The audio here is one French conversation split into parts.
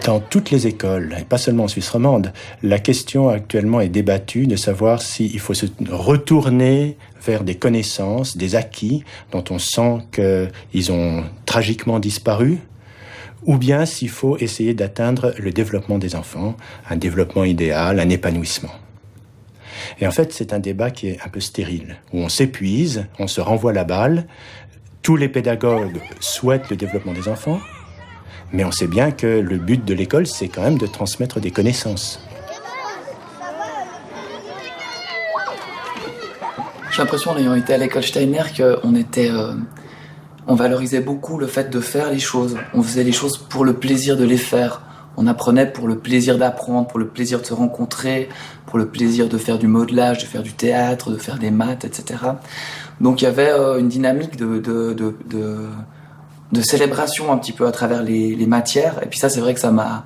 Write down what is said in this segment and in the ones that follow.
Dans toutes les écoles, et pas seulement en Suisse romande, la question actuellement est débattue de savoir s'il faut se retourner vers des connaissances, des acquis dont on sent qu'ils ont tragiquement disparu, ou bien s'il faut essayer d'atteindre le développement des enfants, un développement idéal, un épanouissement. Et en fait, c'est un débat qui est un peu stérile, où on s'épuise, on se renvoie la balle. Tous les pédagogues souhaitent le développement des enfants, mais on sait bien que le but de l'école, c'est quand même de transmettre des connaissances. J'ai l'impression, en ayant été à l'école Steiner, on valorisait beaucoup le fait de faire les choses. On faisait les choses pour le plaisir de les faire. On apprenait pour le plaisir d'apprendre, pour le plaisir de se rencontrer, pour le plaisir de faire du modelage, de faire du théâtre, de faire des maths, etc. Donc il y avait une dynamique de célébration un petit peu à travers les matières. Et puis ça, c'est vrai que ça m'a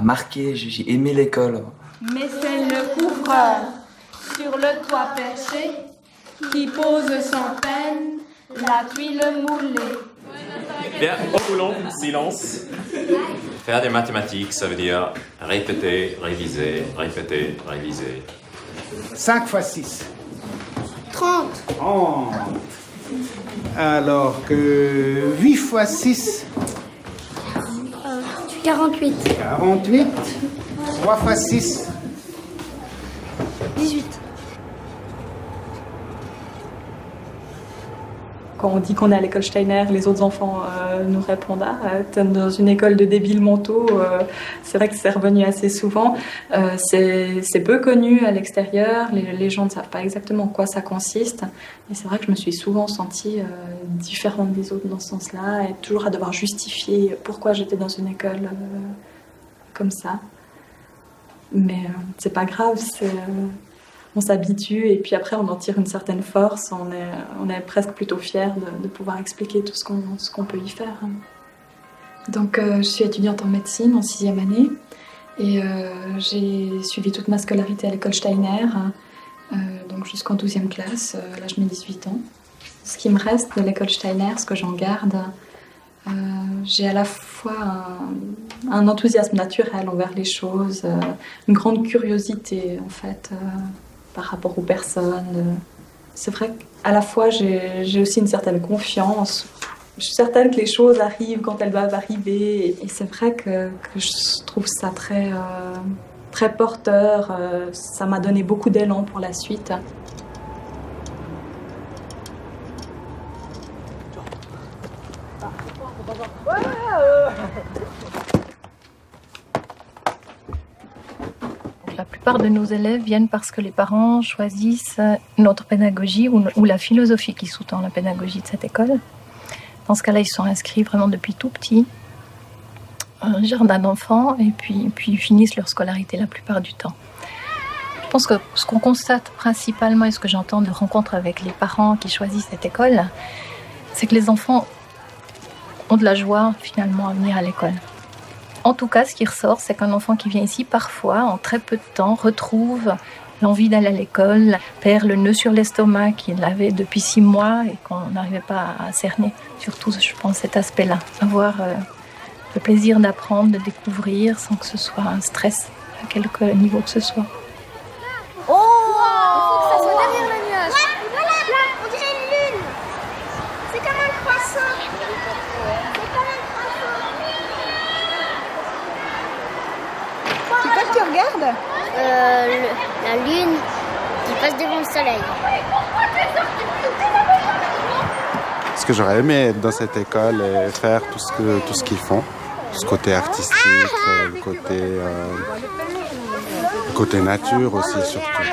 marqué. J'ai aimé l'école. Mais c'est le couvreur sur le toit perché qui pose sans peine la tuile moulée. Bien, au boulon, silence. Faire des mathématiques, ça veut dire répéter, réviser, répéter, réviser. 5 x 6. 30. 30. Alors que 8 x 6. 48. 48. 3 x 6. 18. Quand on dit qu'on est à l'école Steiner, les autres enfants nous répondent « t'es dans une école de débiles mentaux ». C'est vrai que c'est revenu assez souvent. C'est peu connu à l'extérieur, les gens ne savent pas exactement en quoi ça consiste. Et c'est vrai que je me suis souvent sentie différente des autres dans ce sens-là, et toujours à devoir justifier pourquoi j'étais dans une école comme ça. Mais c'est pas grave, on s'habitue et puis après on en tire une certaine force, on est presque plutôt fiers de pouvoir expliquer tout ce qu'on peut y faire. Donc je suis étudiante en médecine en 6e année et j'ai suivi toute ma scolarité à l'école Steiner, donc jusqu'en 12e classe, là je mets 18 ans. Ce qui me reste de l'école Steiner, ce que j'en garde, j'ai à la fois un enthousiasme naturel envers les choses, une grande curiosité en fait, par rapport aux personnes. C'est vrai qu'à la fois j'ai aussi une certaine confiance. Je suis certaine que les choses arrivent quand elles doivent arriver. Et c'est vrai que je trouve ça très, très porteur. Ça m'a donné beaucoup d'élan pour la suite. La plupart de nos élèves viennent parce que les parents choisissent notre pédagogie ou la philosophie qui sous-tend la pédagogie de cette école. Dans ce cas-là, ils sont inscrits vraiment depuis tout petit, un jardin d'enfants, et puis ils finissent leur scolarité la plupart du temps. Je pense que ce qu'on constate principalement, et ce que j'entends de rencontres avec les parents qui choisissent cette école, c'est que les enfants ont de la joie finalement à venir à l'école. En tout cas, ce qui ressort, c'est qu'un enfant qui vient ici, parfois, en très peu de temps, retrouve l'envie d'aller à l'école, perd le nœud sur l'estomac qu'il avait depuis 6 mois et qu'on n'arrivait pas à cerner. Surtout, je pense, cet aspect-là. Avoir le plaisir d'apprendre, de découvrir, sans que ce soit un stress, à quelque niveau que ce soit. Oh, il faut que ça soit derrière le nuage. Ouais, voilà, là, on dirait une lune. C'est comme un croissant. C'est quoi que tu regardes ? La lune qui passe devant le soleil. Ce que j'aurais aimé être dans cette école et faire tout ce qu'ils font, ce côté artistique, le côté nature aussi surtout.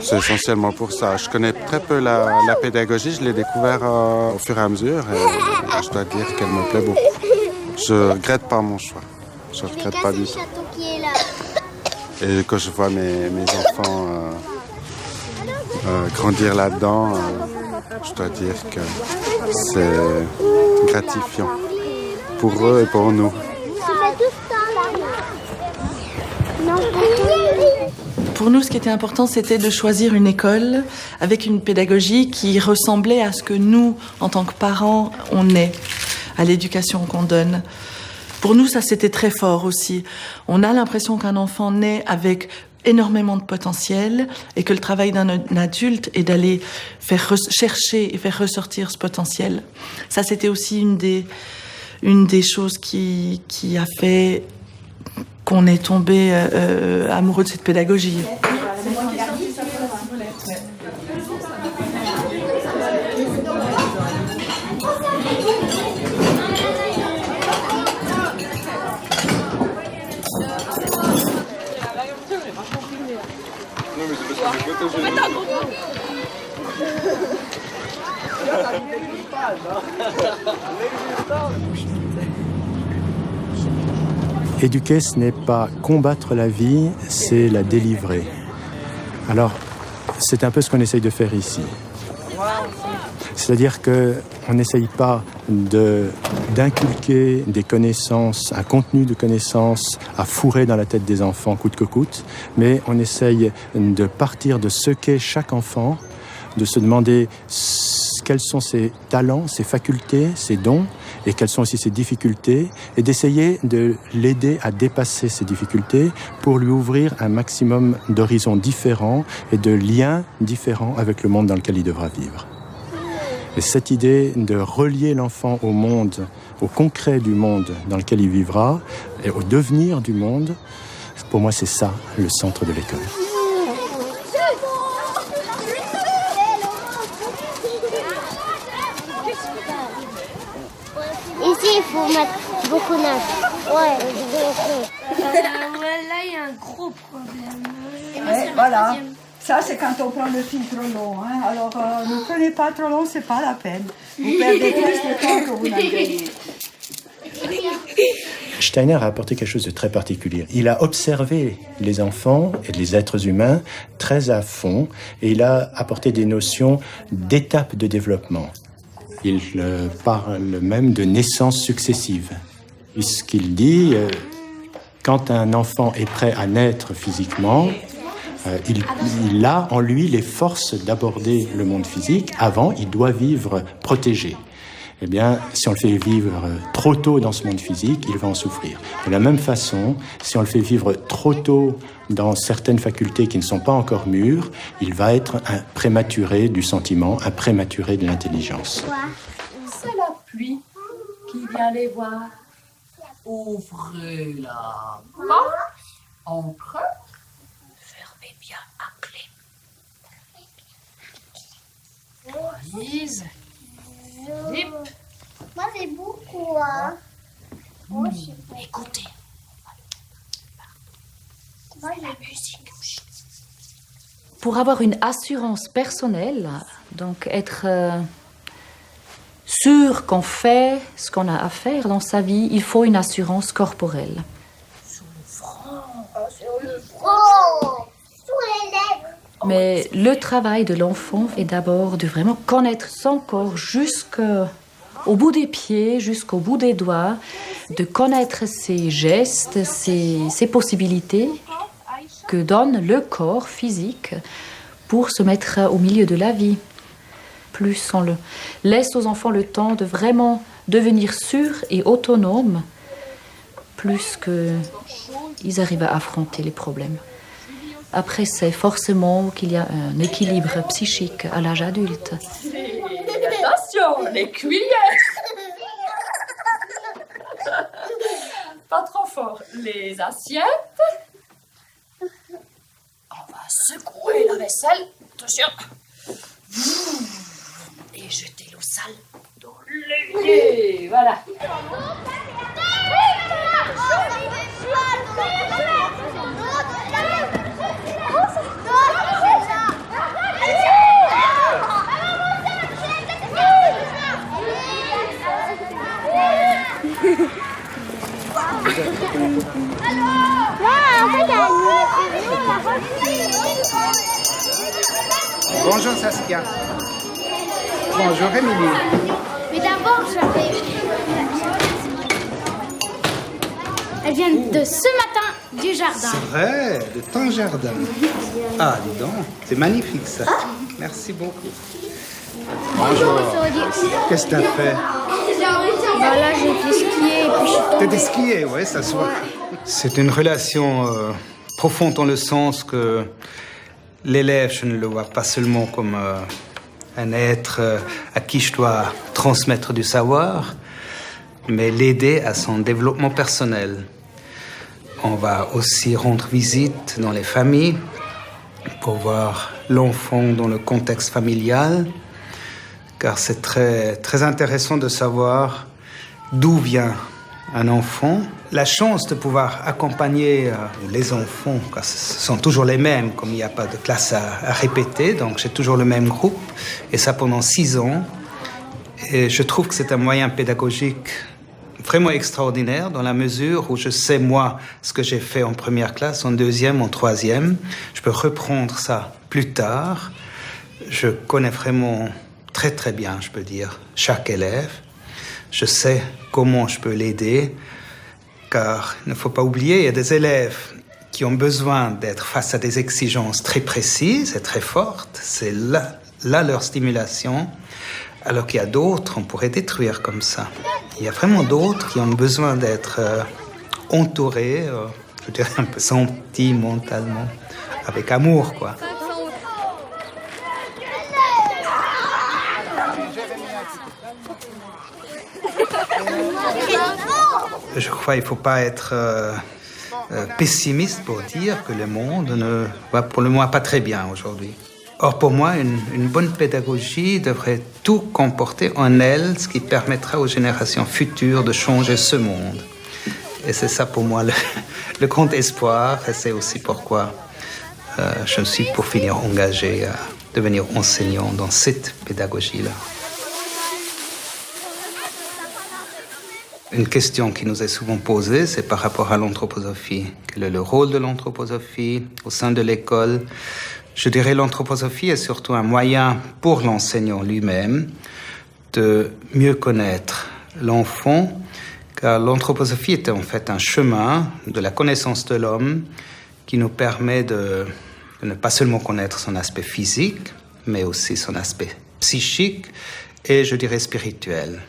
C'est essentiellement pour ça. Je connais très peu la pédagogie, je l'ai découvert au fur et à mesure et je dois dire qu'elle me plaît beaucoup. Je regrette pas mon choix, je regrette pas du tout. Et quand je vois mes enfants grandir là-dedans, je dois dire que c'est gratifiant pour eux et pour nous. Pour nous, ce qui était important, c'était de choisir une école avec une pédagogie qui ressemblait à ce que nous, en tant que parents, on est, à l'éducation qu'on donne. Pour nous, ça c'était très fort aussi. On a l'impression qu'un enfant naît avec énormément de potentiel et que le travail d'un adulte est d'aller faire chercher et faire ressortir ce potentiel. Ça, c'était aussi une des choses qui a fait qu'on est tombé amoureux de cette pédagogie. Éduquer, ce n'est pas combattre la vie, c'est la délivrer. Alors, c'est un peu ce qu'on essaye de faire ici. C'est-à-dire qu'on n'essaye pas d'inculquer des connaissances, un contenu de connaissances à fourrer dans la tête des enfants coûte que coûte, mais on essaye de partir de ce qu'est chaque enfant, de se demander quels sont ses talents, ses facultés, ses dons, et quelles sont aussi ses difficultés, et d'essayer de l'aider à dépasser ces difficultés pour lui ouvrir un maximum d'horizons différents et de liens différents avec le monde dans lequel il devra vivre. Et cette idée de relier l'enfant au monde, au concret du monde dans lequel il vivra, et au devenir du monde, pour moi c'est ça le centre de l'école. Ici, il faut mettre beaucoup d'âge. Ouais, là, il y a un gros problème. Ouais, voilà. Ça, c'est quand on prend le fil trop long. Hein. Alors, ne prenez pas trop long, c'est pas la peine. Vous perdez plus de temps que vous n'en gagnez. Steiner a apporté quelque chose de très particulier. Il a observé les enfants et les êtres humains très à fond et il a apporté des notions d'étapes de développement. Il parle même de naissances successives. Puisqu'il dit, quand un enfant est prêt à naître physiquement, il a en lui les forces d'aborder le monde physique. Avant, il doit vivre protégé. Eh bien, si on le fait vivre trop tôt dans ce monde physique, il va en souffrir. De la même façon, si on le fait vivre trop tôt dans certaines facultés qui ne sont pas encore mûres, il va être un prématuré du sentiment, un prématuré de l'intelligence. C'est la pluie qui vient les voir. Ouvrez la porte, entrez, fermez bien à clé. Lise. Moi, j'ai beaucoup, hein. Écoutez. Moi, la musique. Pour avoir une assurance personnelle, donc être sûr qu'on fait ce qu'on a à faire dans sa vie, il faut une assurance corporelle. Sur le front, sous les lèvres. Mais le travail de l'enfant est d'abord de vraiment connaître son corps jusqu'au bout des pieds, jusqu'au bout des doigts, de connaître ses gestes, ses possibilités que donne le corps physique pour se mettre au milieu de la vie. Plus on laisse aux enfants le temps de vraiment devenir sûrs et autonomes, plus qu'ils arrivent à affronter les problèmes. Après, c'est forcément qu'il y a un équilibre psychique à l'âge adulte. Attention, les cuillères! Pas trop fort. Les assiettes. On va secouer la vaisselle. Attention. Et jeter l'eau sale dans l'évier. Voilà. Bonjour Saskia. Bonjour Émilie. Mais d'abord, elles viennent de ce matin du jardin. C'est vrai, de ton jardin. Ah, dis donc, c'est magnifique ça. Merci beaucoup. Bonjour. Qu'est-ce que tu as fait? Bah là, j'ai été skier et puis je suis tombée. T'étais skié, ouais, ça se voit. C'est une relation profonde dans le sens que l'élève, je ne le vois pas seulement comme un être à qui je dois transmettre du savoir, mais l'aider à son développement personnel. On va aussi rendre visite dans les familles pour voir l'enfant dans le contexte familial, car c'est très, très intéressant de savoir d'où vient un enfant. La chance de pouvoir accompagner les enfants, car ce sont toujours les mêmes, comme il n'y a pas de classe à répéter, donc j'ai toujours le même groupe, et ça pendant 6 ans. Et je trouve que c'est un moyen pédagogique vraiment extraordinaire dans la mesure où je sais, moi, ce que j'ai fait en première classe, en deuxième, en troisième. Je peux reprendre ça plus tard. Je connais vraiment très, très bien, je peux dire, chaque élève. Je sais comment je peux l'aider, car il ne faut pas oublier, il y a des élèves qui ont besoin d'être face à des exigences très précises et très fortes. C'est là leur stimulation. Alors qu'il y a d'autres, on pourrait détruire comme ça. Il y a vraiment d'autres qui ont besoin d'être entourés, je dirais un peu sentimentalement, avec amour, quoi. Je crois qu'il ne faut pas être pessimiste pour dire que le monde ne va pour le moins pas très bien aujourd'hui. Or, pour moi, une bonne pédagogie devrait tout comporter en elle, ce qui permettra aux générations futures de changer ce monde. Et c'est ça, pour moi, le grand espoir. Et c'est aussi pourquoi je suis, pour finir, engagé à devenir enseignant dans cette pédagogie-là. Une question qui nous est souvent posée, c'est par rapport à l'anthroposophie. Quel est le rôle de l'anthroposophie au sein de l'école ? Je dirais l'anthroposophie est surtout un moyen pour l'enseignant lui-même de mieux connaître l'enfant, car l'anthroposophie est en fait un chemin de la connaissance de l'homme qui nous permet de ne pas seulement connaître son aspect physique, mais aussi son aspect psychique et, je dirais, spirituel.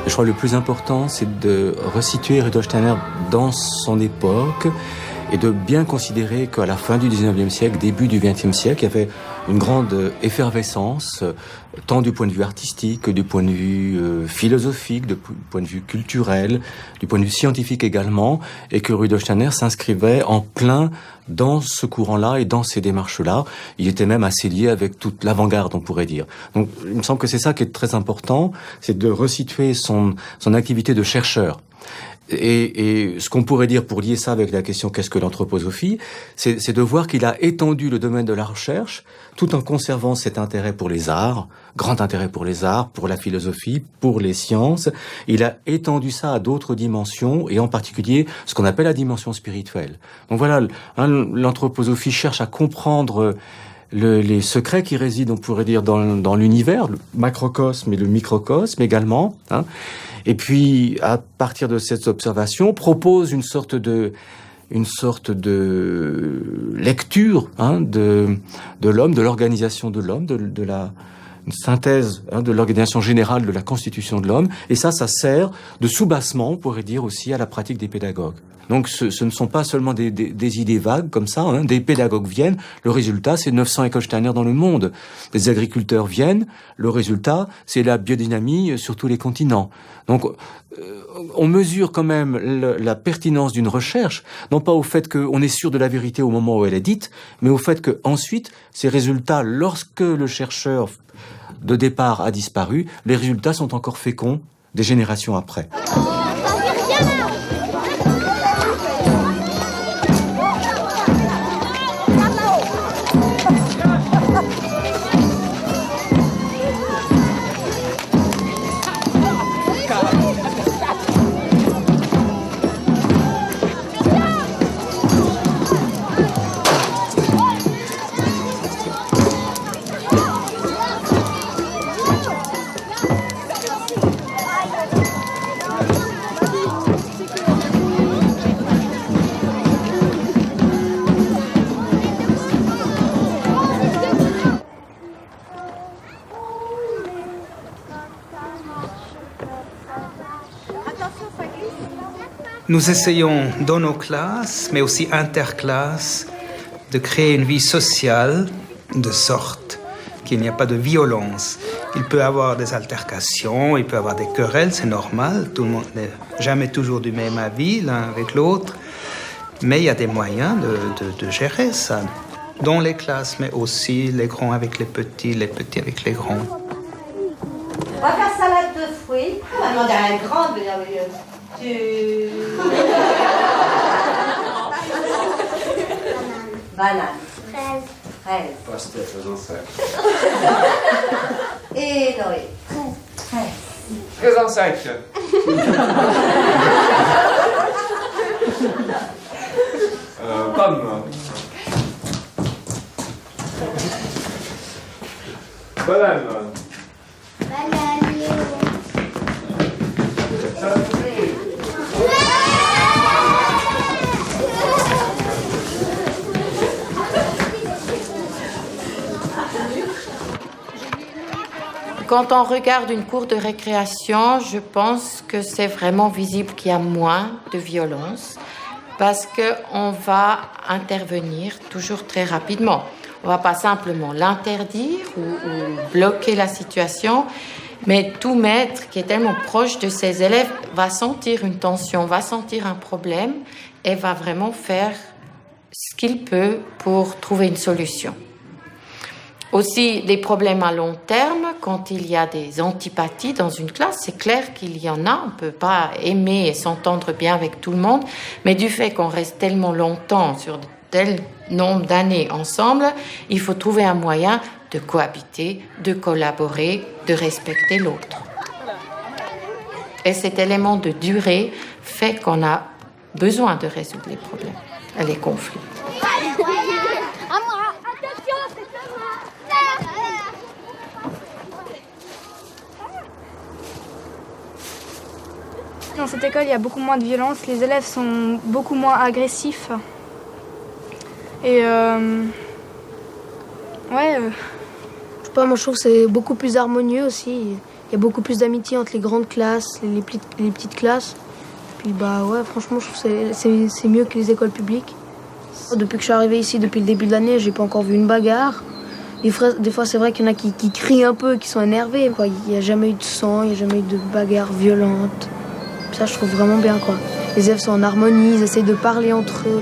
Je crois que le plus important, c'est de resituer Rudolf Steiner dans son époque et de bien considérer qu'à la fin du 19e siècle, début du 20e siècle, il y avait une grande effervescence, tant du point de vue artistique que du point de vue philosophique, du point de vue culturel, du point de vue scientifique également, et que Rudolf Steiner s'inscrivait en plein dans ce courant-là et dans ces démarches-là. Il était même assez lié avec toute l'avant-garde, on pourrait dire. Donc, il me semble que c'est ça qui est très important, c'est de resituer son activité de chercheur. Et ce qu'on pourrait dire pour lier ça avec la question qu'est-ce que l'anthroposophie, c'est de voir qu'il a étendu le domaine de la recherche tout en conservant cet intérêt pour les arts, grand intérêt pour les arts, pour la philosophie, pour les sciences. Il a étendu ça à d'autres dimensions et en particulier ce qu'on appelle la dimension spirituelle. Donc voilà, l'anthroposophie cherche à comprendre les secrets qui résident, on pourrait dire, dans l'univers, le macrocosme et le microcosme également, hein. Et puis, à partir de cette observation, propose une sorte de lecture, hein, de l'homme, de l'organisation de l'homme, une synthèse, hein, de l'organisation générale de la constitution de l'homme. Et ça sert de soubassement, on pourrait dire aussi, à la pratique des pédagogues. Donc ce ne sont pas seulement des idées vagues comme ça, hein. Des pédagogues viennent, le résultat c'est 900 écoles Steiner dans le monde. Des agriculteurs viennent, le résultat c'est la biodynamie sur tous les continents. Donc on mesure quand même la pertinence d'une recherche, non pas au fait qu'on est sûr de la vérité au moment où elle est dite, mais au fait que ensuite ces résultats, lorsque le chercheur de départ a disparu, les résultats sont encore féconds des générations après. Nous essayons dans nos classes, mais aussi interclasses, de créer une vie sociale de sorte qu'il n'y a pas de violence. Il peut y avoir des altercations, il peut y avoir des querelles, c'est normal. Tout le monde n'est jamais toujours du même avis l'un avec l'autre. Mais il y a des moyens de gérer ça. Dans les classes, mais aussi les grands avec les petits avec les grands. On va faire salade de fruits. On va demander à un grand de venir Banane. Fraise. Pastèque, faisons ça. Et Noé. Fraise. Faisons sec. Pomme. Banane. Quand on regarde une cour de récréation, je pense que c'est vraiment visible qu'il y a moins de violence parce qu'on va intervenir toujours très rapidement. On ne va pas simplement l'interdire ou bloquer la situation, mais tout maître qui est tellement proche de ses élèves va sentir une tension, va sentir un problème et va vraiment faire ce qu'il peut pour trouver une solution. Aussi, les problèmes à long terme, quand il y a des antipathies dans une classe, c'est clair qu'il y en a. On ne peut pas aimer et s'entendre bien avec tout le monde, mais du fait qu'on reste tellement longtemps sur tel nombre d'années ensemble, il faut trouver un moyen de cohabiter, de collaborer, de respecter l'autre. Et cet élément de durée fait qu'on a besoin de résoudre les problèmes et les conflits. Dans cette école, il y a beaucoup moins de violence, les élèves sont beaucoup moins agressifs. Et je sais pas, moi je trouve que c'est beaucoup plus harmonieux aussi. Il y a beaucoup plus d'amitié entre les grandes classes, les petites classes. Puis bah ouais, franchement, je trouve que c'est mieux que les écoles publiques. Depuis que je suis arrivée ici, depuis le début de l'année, j'ai pas encore vu une bagarre. Des fois, c'est vrai qu'il y en a qui crient un peu, qui sont énervés. Quoi. Il n'y a jamais eu de sang, il n'y a jamais eu de bagarre violente. Ça, je trouve vraiment bien, quoi. Les élèves sont en harmonie, ils essayent de parler entre eux.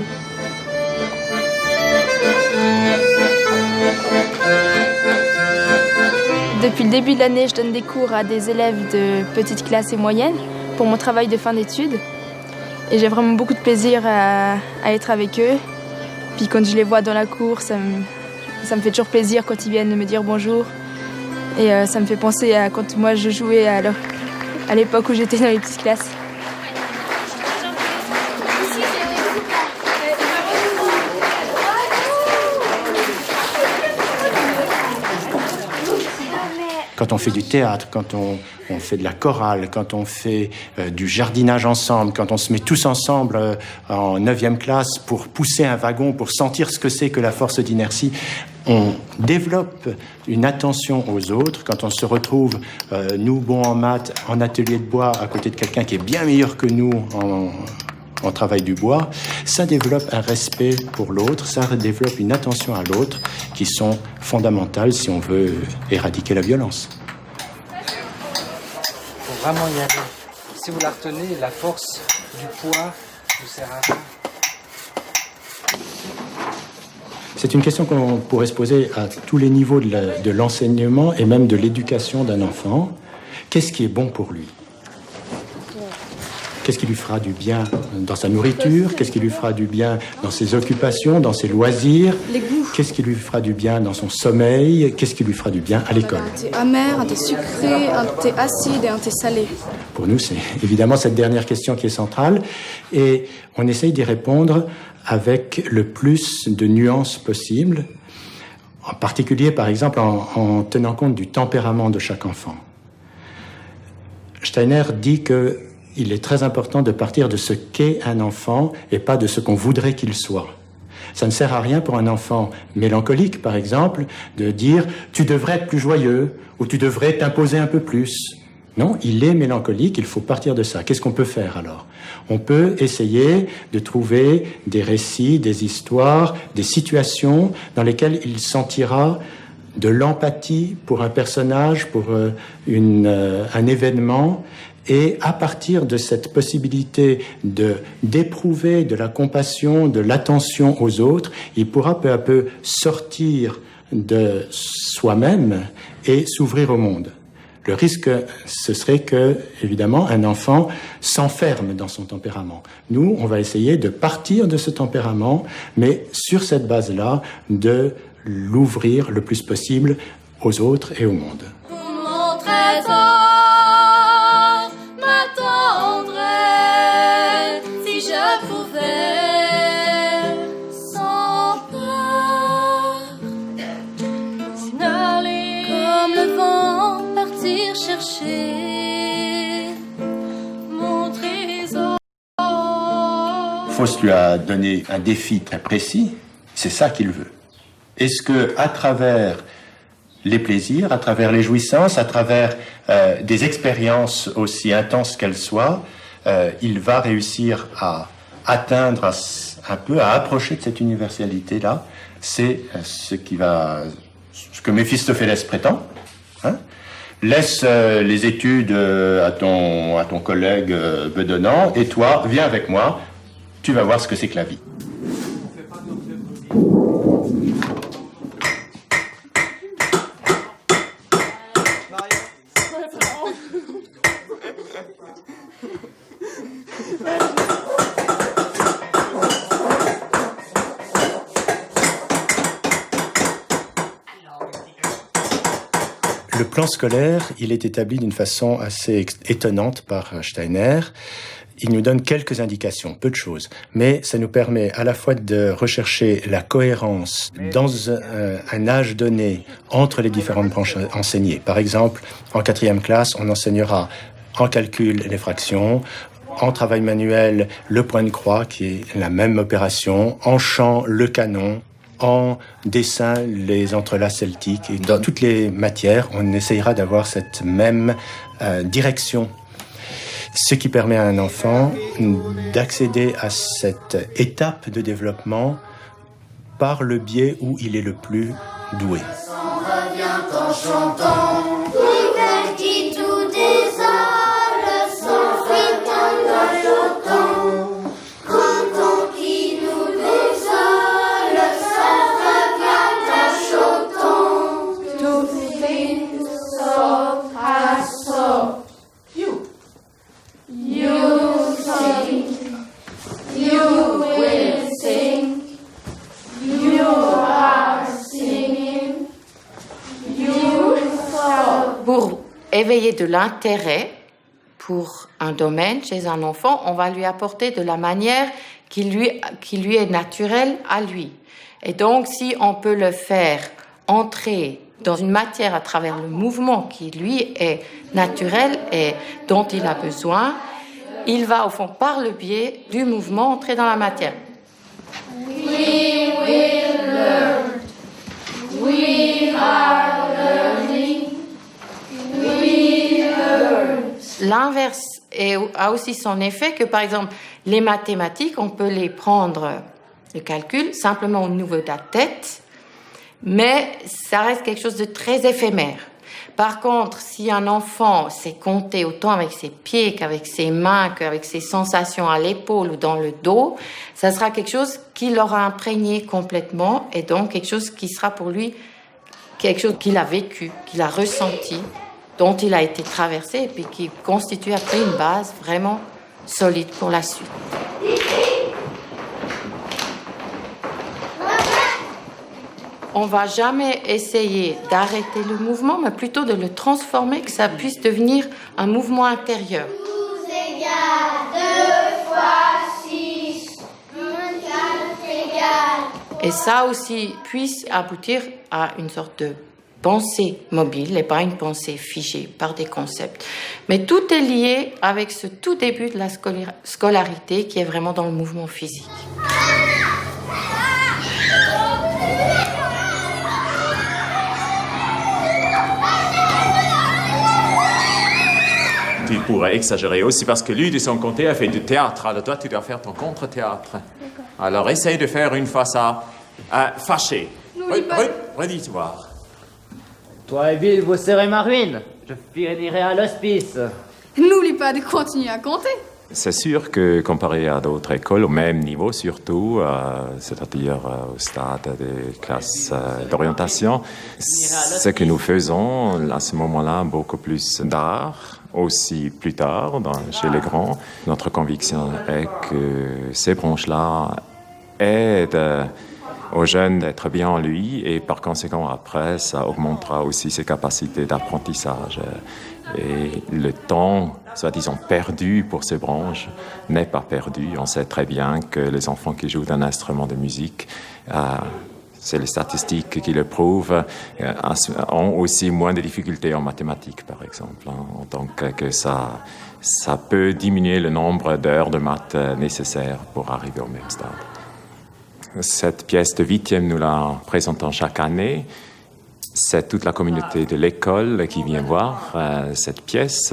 Depuis le début de l'année, je donne des cours à des élèves de petites classes et moyennes pour mon travail de fin d'études. Et j'ai vraiment beaucoup de plaisir à être avec eux. Puis quand je les vois dans la cour, ça me fait toujours plaisir quand ils viennent me dire bonjour. Et ça me fait penser à quand moi je jouais à l'époque où j'étais dans les petites classes. Quand on fait du théâtre, quand on fait de la chorale, quand on fait du jardinage ensemble, quand on se met tous ensemble en 9e classe pour pousser un wagon, pour sentir ce que c'est que la force d'inertie, on développe une attention aux autres. Quand on se retrouve, nous bons en maths, en atelier de bois, à côté de quelqu'un qui est bien meilleur que nous en travail du bois, ça développe un respect pour l'autre, ça développe une attention à l'autre qui sont fondamentales si on veut éradiquer la violence. Il faut vraiment y aller. Si vous la retenez, la force du poids vous sert à rien. C'est une question qu'on pourrait se poser à tous les niveaux de l'enseignement et même de l'éducation d'un enfant. Qu'est-ce qui est bon pour lui ? Qu'est-ce qui lui fera du bien dans sa nourriture? Qu'est-ce qui lui fera du bien dans ses occupations, dans ses loisirs? Qu'est-ce qui lui fera du bien dans son sommeil? Qu'est-ce qui lui fera du bien à l'école? Un thé amer, un thé sucré, un thé acide et un thé salé. Pour nous, c'est évidemment cette dernière question qui est centrale. Et on essaye d'y répondre avec le plus de nuances possible. En particulier, par exemple, en tenant compte du tempérament de chaque enfant. Steiner dit que il est très important de partir de ce qu'est un enfant et pas de ce qu'on voudrait qu'il soit. Ça ne sert à rien pour un enfant mélancolique, par exemple, de dire « tu devrais être plus joyeux » ou « tu devrais t'imposer un peu plus ». Non, il est mélancolique, il faut partir de ça. Qu'est-ce qu'on peut faire alors? On peut essayer de trouver des récits, des histoires, des situations dans lesquelles il sentira de l'empathie pour un personnage, pour un événement, et à partir de cette possibilité d'éprouver de la compassion, de l'attention aux autres, il pourra peu à peu sortir de soi-même et s'ouvrir au monde. Le risque, ce serait que, évidemment, un enfant s'enferme dans son tempérament. Nous, on va essayer de partir de ce tempérament, mais sur cette base-là, de l'ouvrir le plus possible aux autres et au monde. Mon trésor m'attendrait si je pouvais sans peur aller comme le vent partir chercher mon trésor. Faust lui a donné un défi très précis, c'est ça qu'il veut. Est-ce que, à travers les plaisirs, à travers les jouissances, à travers des expériences aussi intenses qu'elles soient, il va réussir à atteindre un peu, à approcher de cette universalité-là? C'est ce que Méphistophélès prétend. Hein? Laisse les études à ton collègue bedonnant, et toi, viens avec moi, tu vas voir ce que c'est que la vie. Le plan scolaire, il est établi d'une façon assez étonnante par Steiner. Il nous donne quelques indications, peu de choses, mais ça nous permet à la fois de rechercher la cohérence dans un âge donné entre les différentes branches enseignées. Par exemple, en 4e classe, on enseignera en calcul les fractions, en travail manuel le point de croix qui est la même opération, en chant le canon, en dessin les entrelacs celtiques. Et dans toutes les matières, on essayera d'avoir cette même direction. Ce qui permet à un enfant d'accéder à cette étape de développement par le biais où il est le plus doué. On revient en chantant, l'hiver qui tout désole, s'enfuit en ajotant, canton qui nous désole, ça revient en chantant, tout things so are so. You sing, you will sing, you are singing, you so. Pour éveiller de l'intérêt pour un domaine chez un enfant, on va lui apporter de la manière qui lui est naturelle à lui. Et donc, si on peut le faire entrer dans une matière à travers le mouvement qui lui est naturel et dont il a besoin, il va au fond par le biais du mouvement entrer dans la matière. We will learn. We are learning. We learn. L'inverse a aussi son effet que, par exemple, les mathématiques, on peut les prendre, le calcul, simplement au niveau de la tête, mais ça reste quelque chose de très éphémère. Par contre, si un enfant sait compter autant avec ses pieds qu'avec ses mains, qu'avec ses sensations à l'épaule ou dans le dos, ça sera quelque chose qui l'aura imprégné complètement et donc quelque chose qui sera pour lui quelque chose qu'il a vécu, qu'il a ressenti, dont il a été traversé et puis qui constitue après une base vraiment solide pour la suite. On va jamais essayer d'arrêter le mouvement, mais plutôt de le transformer, que ça puisse devenir un mouvement intérieur. 12 égale 2 fois 6, 4 égale. Et ça aussi puisse aboutir à une sorte de pensée mobile et pas une pensée figée par des concepts. Mais tout est lié avec ce tout début de la scolarité qui est vraiment dans le mouvement physique. pour exagérer aussi, parce que lui, de son côté, a fait du théâtre. Alors toi, tu dois faire ton contre-théâtre. Alors essaye de faire une fois ça, fâché. Redis-toi. Toi et Bill, vous serez ma ruine. Je finirai à l'hospice. N'oublie pas de continuer à compter. C'est sûr que comparé à d'autres écoles, au même niveau surtout, c'est-à-dire au stade des classes d'orientation, ce que nous faisons à ce moment-là, beaucoup plus d'art, aussi plus tard, chez les grands. Notre conviction est que ces branches-là aident aux jeunes d'être bien en lui et par conséquent après ça augmentera aussi ses capacités d'apprentissage et le temps soi-disant perdu pour ces branches n'est pas perdu. On sait très bien que les enfants qui jouent d'un instrument de musique, c'est les statistiques qui le prouvent, ont aussi moins de difficultés en mathématiques par exemple, donc que ça peut diminuer le nombre d'heures de maths nécessaires pour arriver au même stade. Cette pièce de 8e, nous la présentons chaque année. C'est toute la communauté de l'école qui vient voir cette pièce.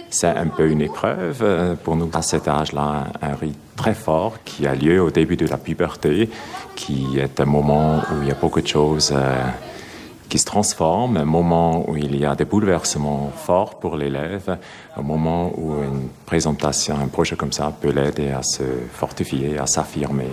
C'est un peu une épreuve pour nous. À cet âge-là, un rite très fort qui a lieu au début de la puberté, qui est un moment où il y a beaucoup de choses qui se transforment, un moment où il y a des bouleversements forts pour l'élève, un moment où une présentation, un projet comme ça peut l'aider à se fortifier, à s'affirmer.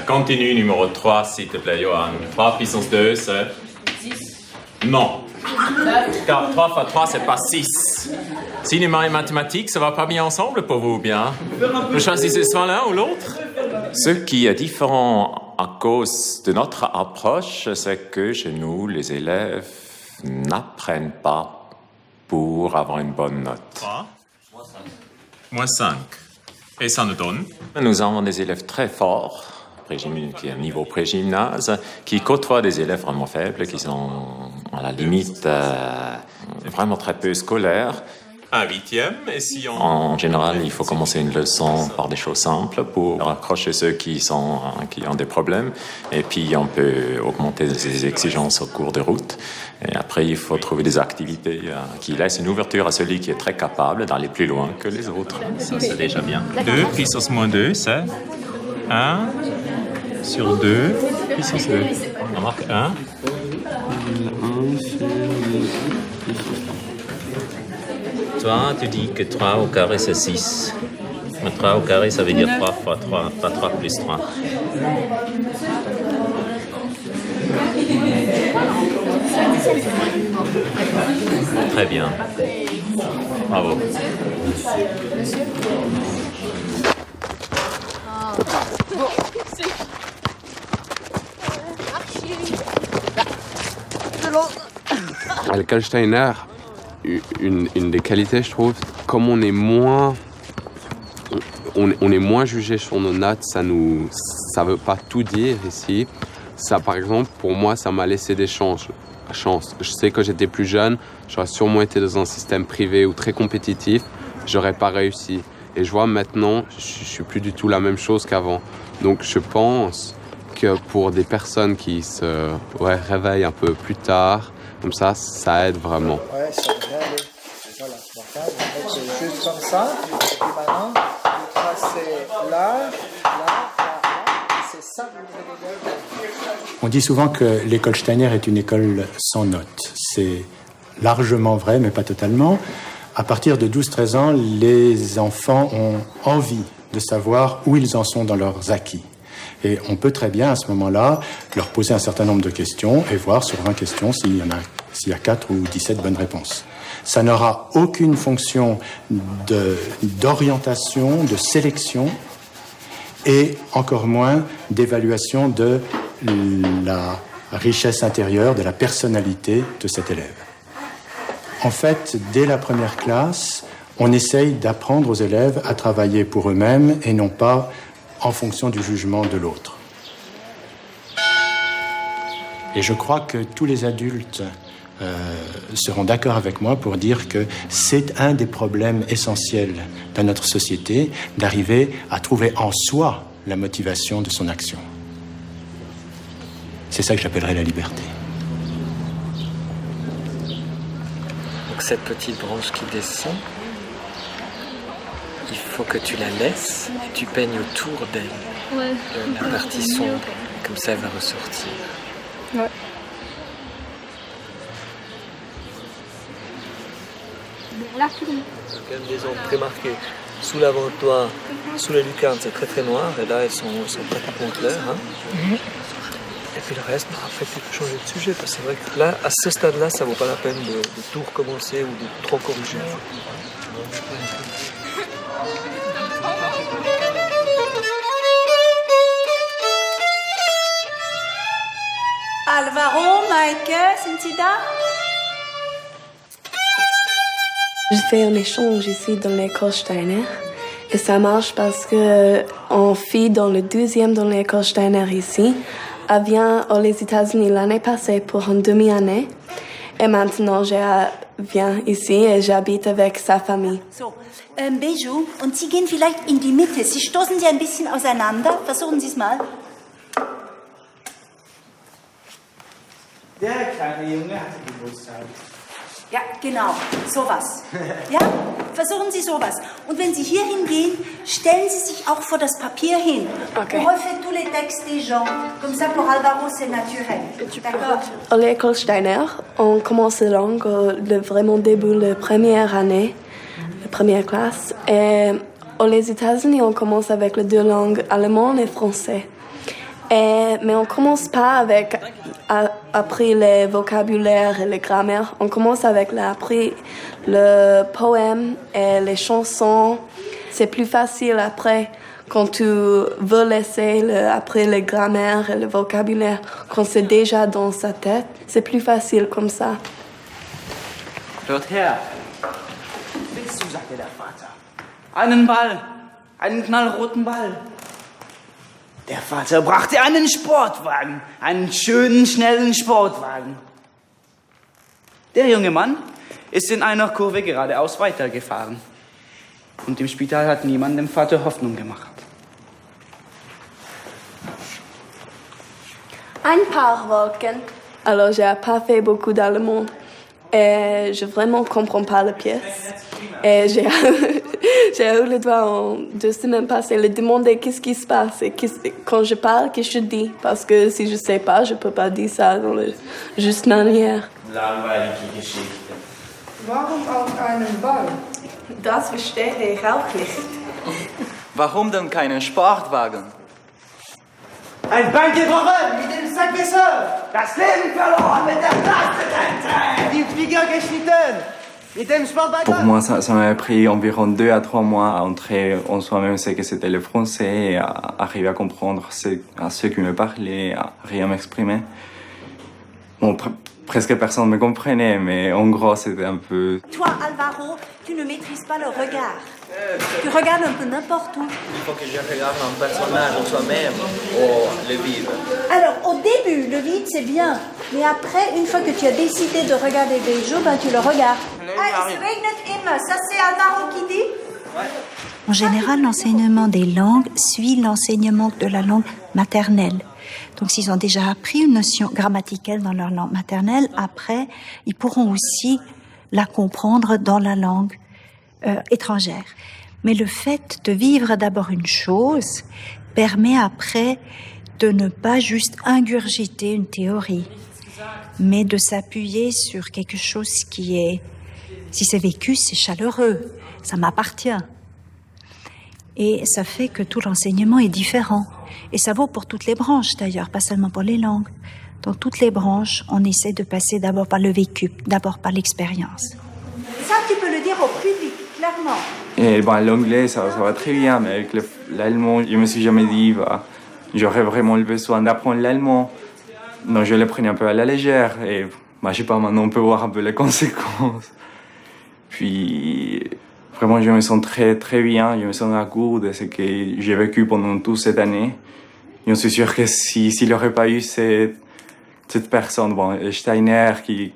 Continue numéro 3, s'il te plaît, Johan. 3 puissance 2, c'est... 6. Non. Car 3 fois 3, c'est pas 6. Cinéma et mathématiques, ça va pas bien ensemble pour vous, bien? Vous choisissez soit l'un ou l'autre? Ce qui est différent à cause de notre approche, c'est que chez nous, les élèves n'apprennent pas pour avoir une bonne note. 3. Moins 5. Et ça nous donne? Nous avons des élèves très forts, qui est un niveau pré-gymnase, qui côtoient des élèves vraiment faibles, qui sont à la limite vraiment très peu scolaires. Un 8e, et si on... En général, il faut commencer une leçon par des choses simples pour raccrocher ceux qui ont des problèmes, et puis on peut augmenter les exigences au cours de route. Et après, il faut trouver des activités qui laissent une ouverture à celui qui est très capable d'aller plus loin que les autres. Ça, c'est déjà bien. 2 puissance moins 2, c'est 1 sur 2 puissance 2. On marque 1. 1 sur 2 puissance 2. Toi, tu dis que 3 au carré, c'est 6. 3 au carré, ça veut dire 3 fois 3, pas 3 plus 3. Très bien. Bravo. À l'école Steiner, une des qualités, je trouve, comme on est moins jugé sur nos notes, ça veut pas tout dire ici. Ça, par exemple, pour moi, ça m'a laissé des chances. Je sais que j'étais plus jeune, j'aurais sûrement été dans un système privé ou très compétitif, j'aurais pas réussi. Et je vois maintenant, je suis plus du tout la même chose qu'avant. Donc je pense que pour des personnes qui se réveillent un peu plus tard, comme ça aide vraiment. Ouais, ça devrait aller. Voilà, donc c'est juste comme ça. Et maintenant, vous tracez là, c'est ça que vous devez faire. On dit souvent que l'école Steiner est une école sans notes. C'est largement vrai, mais pas totalement. À partir de 12-13 ans, les enfants ont envie de savoir où ils en sont dans leurs acquis. Et on peut très bien, à ce moment-là, leur poser un certain nombre de questions et voir sur 20 questions s'il y a 4 ou 17 bonnes réponses. Ça n'aura aucune fonction d'orientation, de sélection, et encore moins d'évaluation de la richesse intérieure, de la personnalité de cet élève. En fait, dès la première classe, on essaye d'apprendre aux élèves à travailler pour eux-mêmes et non pas en fonction du jugement de l'autre. Et je crois que tous les adultes seront d'accord avec moi pour dire que c'est un des problèmes essentiels dans notre société, d'arriver à trouver en soi la motivation de son action. C'est ça que j'appellerais la liberté. Donc cette petite branche qui descend, il faut que tu la laisses et tu peignes autour d'elle. Ouais. La partie sombre, comme ça elle va ressortir. Ouais. Donc elles les ont prémarquées sous l'avant-toit, sous la lucarne, c'est très très noir, et là elles sont pratiquement claires. Hein. Et puis le reste, après tu peux changer de sujet, parce que c'est vrai que là, à ce stade-là, ça vaut pas la peine de tout recommencer ou de trop corriger. Alvaro, Maike, sind Sie da? Je fais un échange ici dans l'école Steiner et ça marche parce que une fille dans le 12e dans l'école Steiner ici, elle vient aux États-Unis l'année passée pour une demi-année et maintenant je viens ici et j'habite avec sa famille. So, Beju, und Sie gehen vielleicht in die Mitte. Sie stoßen Sie ein bisschen auseinander. Versuchen Sie es mal. Der kleine Junge hatte Geburtstag. Ja, genau, sowas. Ja, versuchen Sie sowas. Und wenn Sie hier hingehen, stellen Sie sich auch vor das Papier hin. Okay. On refait tous les textes des gens. Comme ça, pour Alvaro, c'est naturel. D'accord? À l'école Steiner, on commence la langue vraiment début la première année, la première classe. Et aux États-Unis, on commence avec les deux langues, allemand et français. Mais on commence pas avec appris le vocabulaire et la grammaire. On commence avec l'appris le poème et les chansons. C'est plus facile après quand tu veux laisser après la grammaire et le vocabulaire, quand c'est déjà dans sa tête. C'est plus facile comme ça. Hört her. Willst du, sagte der Vater. Einen Ball. Einen knallroten Ball. Der Vater brachte einen Sportwagen, einen schönen, schnellen Sportwagen. Der junge Mann ist in einer Kurve geradeaus weitergefahren. Und im Spital hat niemand dem Vater Hoffnung gemacht. Un paar Wolken. Alors, j'ai pas fait beaucoup d'allemand. Et je vraiment comprends pas la pièce. Et j'ai eu le droit en 2 semaines passées de demander qu'est-ce qui se passe. Et quand je parle, qu'est-ce que je dis? Parce que si je sais pas, je peux pas dire ça dans la juste manière. Langweilige Geschichte. Warum auf einen Ball? Das verstehe ich auch nicht. Warum denn keinen Sportwagen? Ein Bein gebrochen mit dem Sackmesser. Das Leben verloren mit der Plastikente. Die Finger geschnitten. Pour moi, ça m'a pris environ 2 à 3 mois à entrer en soi-même ce que c'était le français et à arriver à comprendre ceux qui me parlaient, à rien m'exprimer. Bon, presque personne ne me comprenait, mais en gros, c'était un peu... Toi, Alvaro, tu ne maîtrises pas le regard. Tu regardes un peu n'importe où. Il faut que je regarde un personnage en soi-même ou le vide. Alors, au début, le vide, c'est bien. Mais après, une fois que tu as décidé de regarder des jeux, ben, tu le regardes. Ah, es regnet immer. Ça, c'est Alvaro qui dit? En général, l'enseignement des langues suit l'enseignement de la langue maternelle. Donc, s'ils ont déjà appris une notion grammaticale dans leur langue maternelle, après, ils pourront aussi la comprendre dans la langue étrangère. Mais le fait de vivre d'abord une chose permet après de ne pas juste ingurgiter une théorie, mais de s'appuyer sur quelque chose qui est, si c'est vécu, c'est chaleureux, ça m'appartient. Et ça fait que tout l'enseignement est différent. Et ça vaut pour toutes les branches d'ailleurs, pas seulement pour les langues. Dans toutes les branches, on essaie de passer d'abord par le vécu, d'abord par l'expérience. Ça, tu peux le dire au public, clairement. Et bon, l'anglais, ça va très bien, mais avec l'allemand, je me suis jamais dit, j'aurais vraiment le besoin d'apprendre l'allemand. Donc je le prenais un peu à la légère et je sais pas, maintenant on peut voir un peu les conséquences. Puis vraiment je me sens très très bien, je me sens à court de ce que j'ai vécu pendant toute cette année. Et je suis sûr que s'il n'y aurait pas eu cette personne, Steiner, qui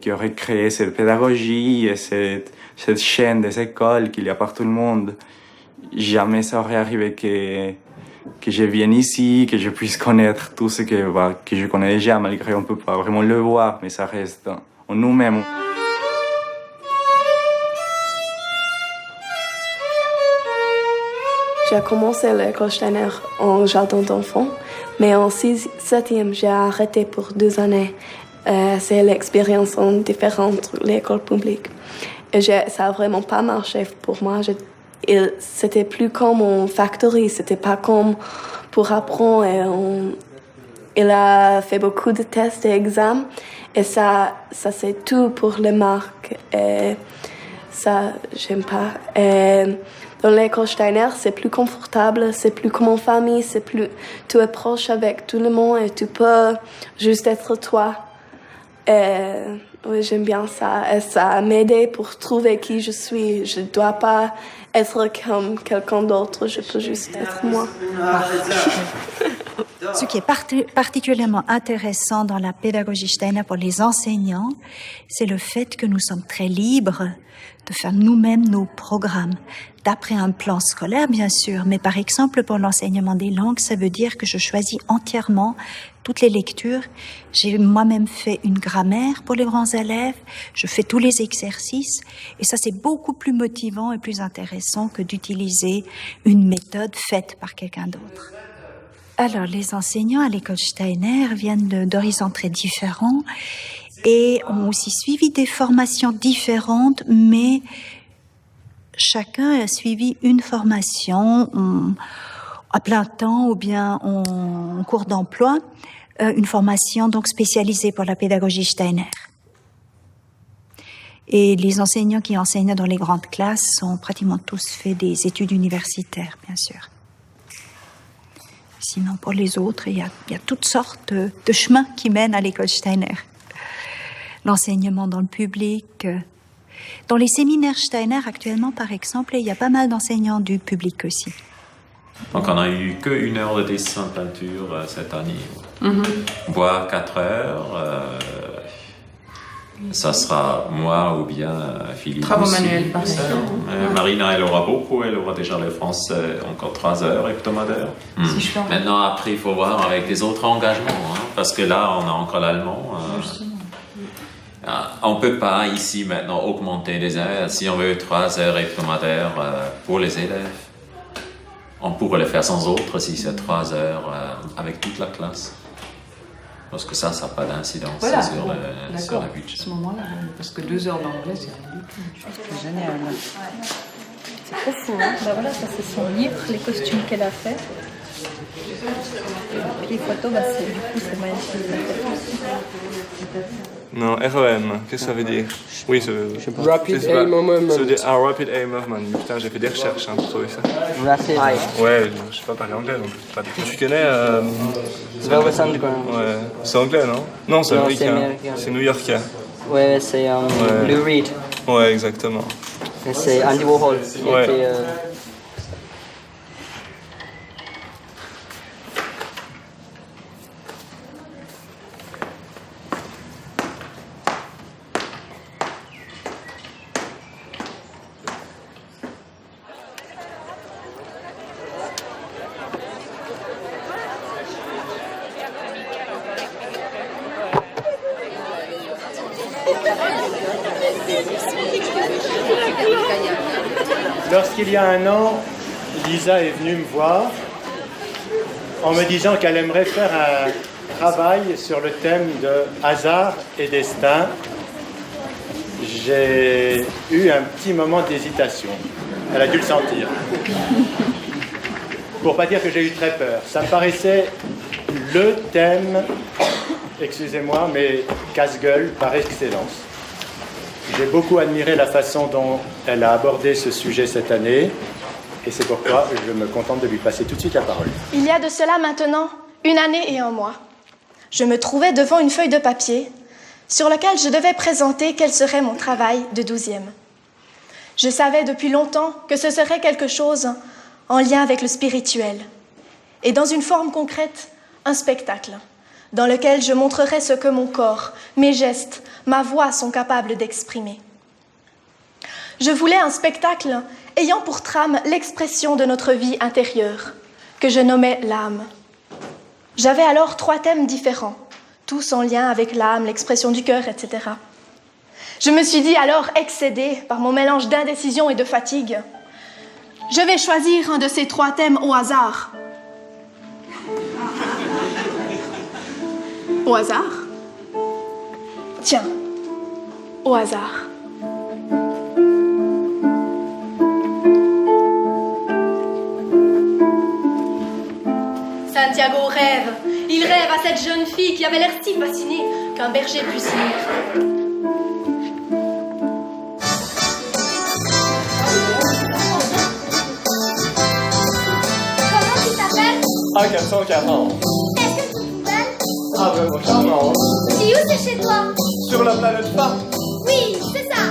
qui aurait créé cette pédagogie et cette chaîne des écoles qu'il y a par tout le monde, jamais ça aurait arrivé que je vienne ici, que je puisse connaître tout ce que je connais déjà, malgré on ne peut pas vraiment le voir, mais ça reste en nous-mêmes. J'ai commencé l'école Steiner en jardin d'enfants, mais en 7e, j'ai arrêté pour 2 années. C'est l'expérience différente entre l'école publique. Et ça n'a vraiment pas marché pour moi. C'était plus comme en factory, c'était pas comme pour apprendre. Il a fait beaucoup de tests et examens, et ça c'est tout pour les marques. Et ça, j'aime pas. Dans l'école Steiner, c'est plus confortable, c'est plus comme en famille, tu es proche avec tout le monde et tu peux juste être toi. Oui, j'aime bien ça. Et ça m'a aidé pour trouver qui je suis. Je ne dois pas être comme quelqu'un d'autre, je peux juste être moi. Ce qui est particulièrement intéressant dans la pédagogie Steiner pour les enseignants, c'est le fait que nous sommes très libres de faire nous-mêmes nos programmes, d'après un plan scolaire bien sûr, mais par exemple pour l'enseignement des langues, ça veut dire que je choisis entièrement toutes les lectures. J'ai moi-même fait une grammaire pour les grands élèves, je fais tous les exercices, et ça c'est beaucoup plus motivant et plus intéressant que d'utiliser une méthode faite par quelqu'un d'autre. Alors, les enseignants à l'école Steiner viennent d'horizons très différents et ont aussi suivi des formations différentes, mais chacun a suivi une formation à plein temps ou bien en cours d'emploi, une formation donc spécialisée pour la pédagogie Steiner. Et les enseignants qui enseignent dans les grandes classes ont pratiquement tous fait des études universitaires, bien sûr. Sinon, pour les autres, il y a toutes sortes de chemins qui mènent à l'école Steiner. L'enseignement dans le public. Dans les séminaires Steiner, actuellement, par exemple, il y a pas mal d'enseignants du public aussi. Donc, on n'a eu que 1 heure de dessin peinture cette année. Voire 4 heures. Ça sera moi ou bien Philippe. Travaux aussi. manuels, pareil. Marina, elle aura beaucoup. Elle aura déjà le français, encore 3 heures hebdomadaires. Maintenant, après, il faut voir avec les autres engagements. Parce que là, on a encore l'allemand. On ne peut pas ici maintenant augmenter les heures. Si on veut 3 heures hebdomadaires pour les élèves, on pourrait le faire sans autre si c'est 3 heures avec toute la classe. Parce que ça n'a pas d'incidence sur le budget. À ce moment-là, parce que 2 heures d'anglais, c'est rien du tout. C'est génial. C'est profond, hein. Bah voilà, ça c'est son livre, les costumes qu'elle a fait. Et puis les photos, c'est magnifique. Non, REM, qu'est-ce que ça veut dire? Oui, Rapid Eye Movement. Ça veut dire Rapid Eye Movement. Putain, j'ai fait des recherches pour trouver ça. Rapid Eye. Ouais, je sais pas parler anglais donc pas. Tu connais Velvet Underground. Ouais, c'est anglais, non? Non, c'est américain. C'est new-yorkais. Ouais, c'est Lou Reed. Ouais, exactement. Et c'est Andy Warhol. Ouais. Lorsqu'il y a 1 an, Lisa est venue me voir en me disant qu'elle aimerait faire un travail sur le thème de hasard et destin. J'ai eu un petit moment d'hésitation. Elle a dû le sentir. Pour pas dire que j'ai eu très peur. Ça me paraissait le thème, excusez-moi, mais casse-gueule par excellence. J'ai beaucoup admiré la façon dont elle a abordé ce sujet cette année et c'est pourquoi je me contente de lui passer tout de suite la parole. Il y a de cela maintenant 1 année et 1 mois. Je me trouvais devant une feuille de papier sur laquelle je devais présenter quel serait mon travail de 12e. Je savais depuis longtemps que ce serait quelque chose en lien avec le spirituel et dans une forme concrète, un spectacle. dans lequel je montrerai ce que mon corps, mes gestes, ma voix sont capables d'exprimer. Je voulais un spectacle ayant pour trame l'expression de notre vie intérieure, que je nommais l'âme. J'avais alors 3 thèmes différents, tous en lien avec l'âme, l'expression du cœur, etc. Je me suis dit alors, excédée par mon mélange d'indécision et de fatigue, je vais choisir un de ces 3 thèmes au hasard. Au hasard? Tiens, au hasard. Santiago rêve. Il rêve à cette jeune fille qui avait l'air si fascinée qu'un berger puisse lire. Comment tu t'appelles? A440. Est-ce que tu pouvais? Ah vraiment charmant. Si où c'est chez toi? Sur la planète Mars. Oui, c'est ça.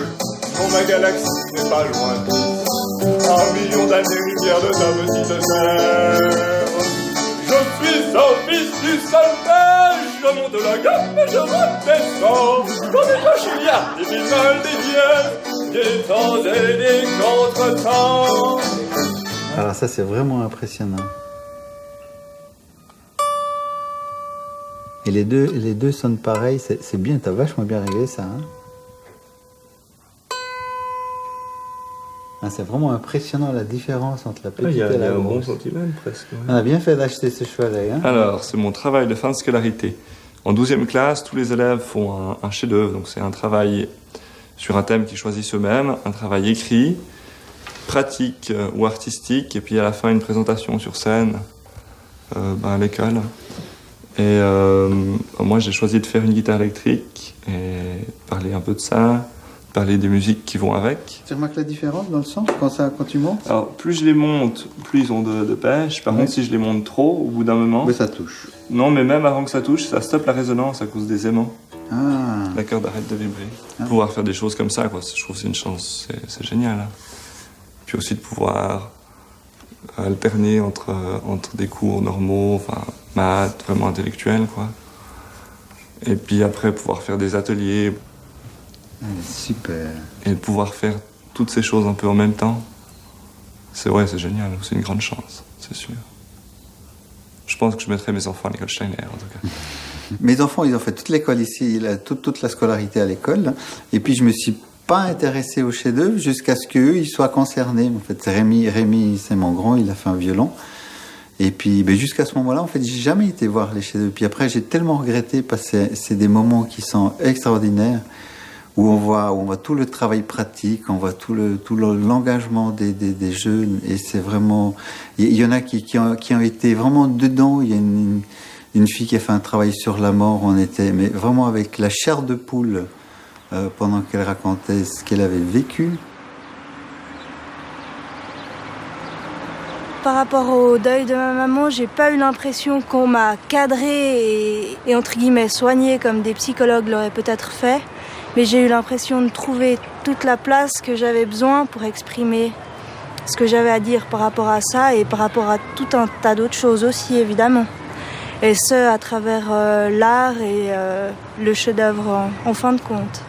Bon, ma galaxie n'est pas loin. 1 million d'années-lumière de ta petite terre. Je suis un fils du solfège. Je monte la gamme et je redescends. Dans des poches il y a des bémols, des dièses, des temps et des contretemps. Alors ça c'est vraiment impressionnant. Et les deux sonnent pareil, c'est bien, t'as vachement bien réglé ça. Hein, c'est vraiment impressionnant la différence entre la petite et la grosse. Il y a un bon centimètre presque. Ouais. On a bien fait d'acheter ce chevalet. Hein. Alors, c'est mon travail de fin de scolarité. En 12e classe, tous les élèves font un chef-d'œuvre. Donc c'est un travail sur un thème qu'ils choisissent eux-mêmes, un travail écrit, pratique ou artistique, et puis à la fin une présentation sur scène à l'école. Et moi j'ai choisi de faire une guitare électrique et parler un peu de ça, parler des musiques qui vont avec. Tu remarques la différence dans le son quand tu montes? Alors plus je les monte, plus ils ont de pêche. Par contre si je les monte trop, au bout d'un moment... Oui, ça touche. Non, mais même avant que ça touche, ça stoppe la résonance à cause des aimants. Ah. La corde arrête de vibrer. Pouvoir faire des choses comme ça, quoi, je trouve que c'est une chance, c'est génial. Hein. Puis aussi de pouvoir alterner entre des cours normaux, enfin maths, vraiment intellectuels, quoi. Et puis après pouvoir faire des ateliers. Super. Et de pouvoir faire toutes ces choses un peu en même temps, c'est génial, c'est une grande chance, c'est sûr. Je pense que je mettrai mes enfants à l'école Steiner, en tout cas. Mes enfants, ils ont fait toute l'école ici, toute la scolarité à l'école. Et puis je me suis pas intéressé au chef-d'œuvre jusqu'à ce qu'eux, ils soient concernés. En fait, Rémi, c'est mon grand, il a fait un violon. Et puis, jusqu'à ce moment-là, en fait, j'ai jamais été voir les chefs-d'œuvre. Puis après, j'ai tellement regretté parce que c'est des moments qui sont extraordinaires, où on voit tout le travail pratique, on voit tout l'engagement des jeunes. Et c'est vraiment, il y en a qui ont été vraiment dedans. Il y a une fille qui a fait un travail sur la mort. On était, mais vraiment avec la chair de poule. Pendant qu'elle racontait ce qu'elle avait vécu. Par rapport au deuil de ma maman, j'ai pas eu l'impression qu'on m'a cadré et entre guillemets soigné comme des psychologues l'auraient peut-être fait, mais j'ai eu l'impression de trouver toute la place que j'avais besoin pour exprimer ce que j'avais à dire par rapport à ça et par rapport à tout un tas d'autres choses aussi évidemment. Et ce, à travers l'art et le chef-d'œuvre en fin de compte.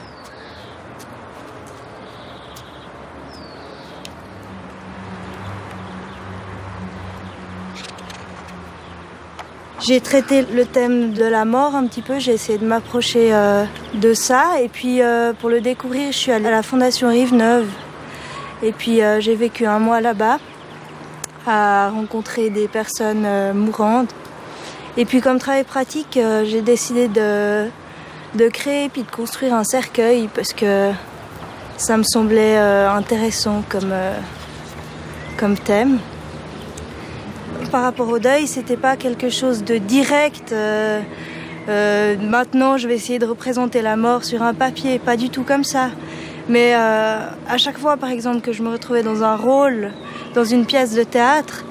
J'ai traité le thème de la mort un petit peu, j'ai essayé de m'approcher de ça. Et puis pour le découvrir, je suis allée à la Fondation Rive-Neuve. Et puis j'ai vécu un mois là-bas, à rencontrer des personnes mourantes. Et puis comme travail pratique, j'ai décidé de créer puis de construire un cercueil parce que ça me semblait intéressant comme thème. Par rapport au deuil, c'était pas quelque chose de direct. Maintenant, je vais essayer de représenter la mort sur un papier, pas du tout comme ça. Mais à chaque fois, par exemple, que je me retrouvais dans un rôle, dans une pièce de théâtre,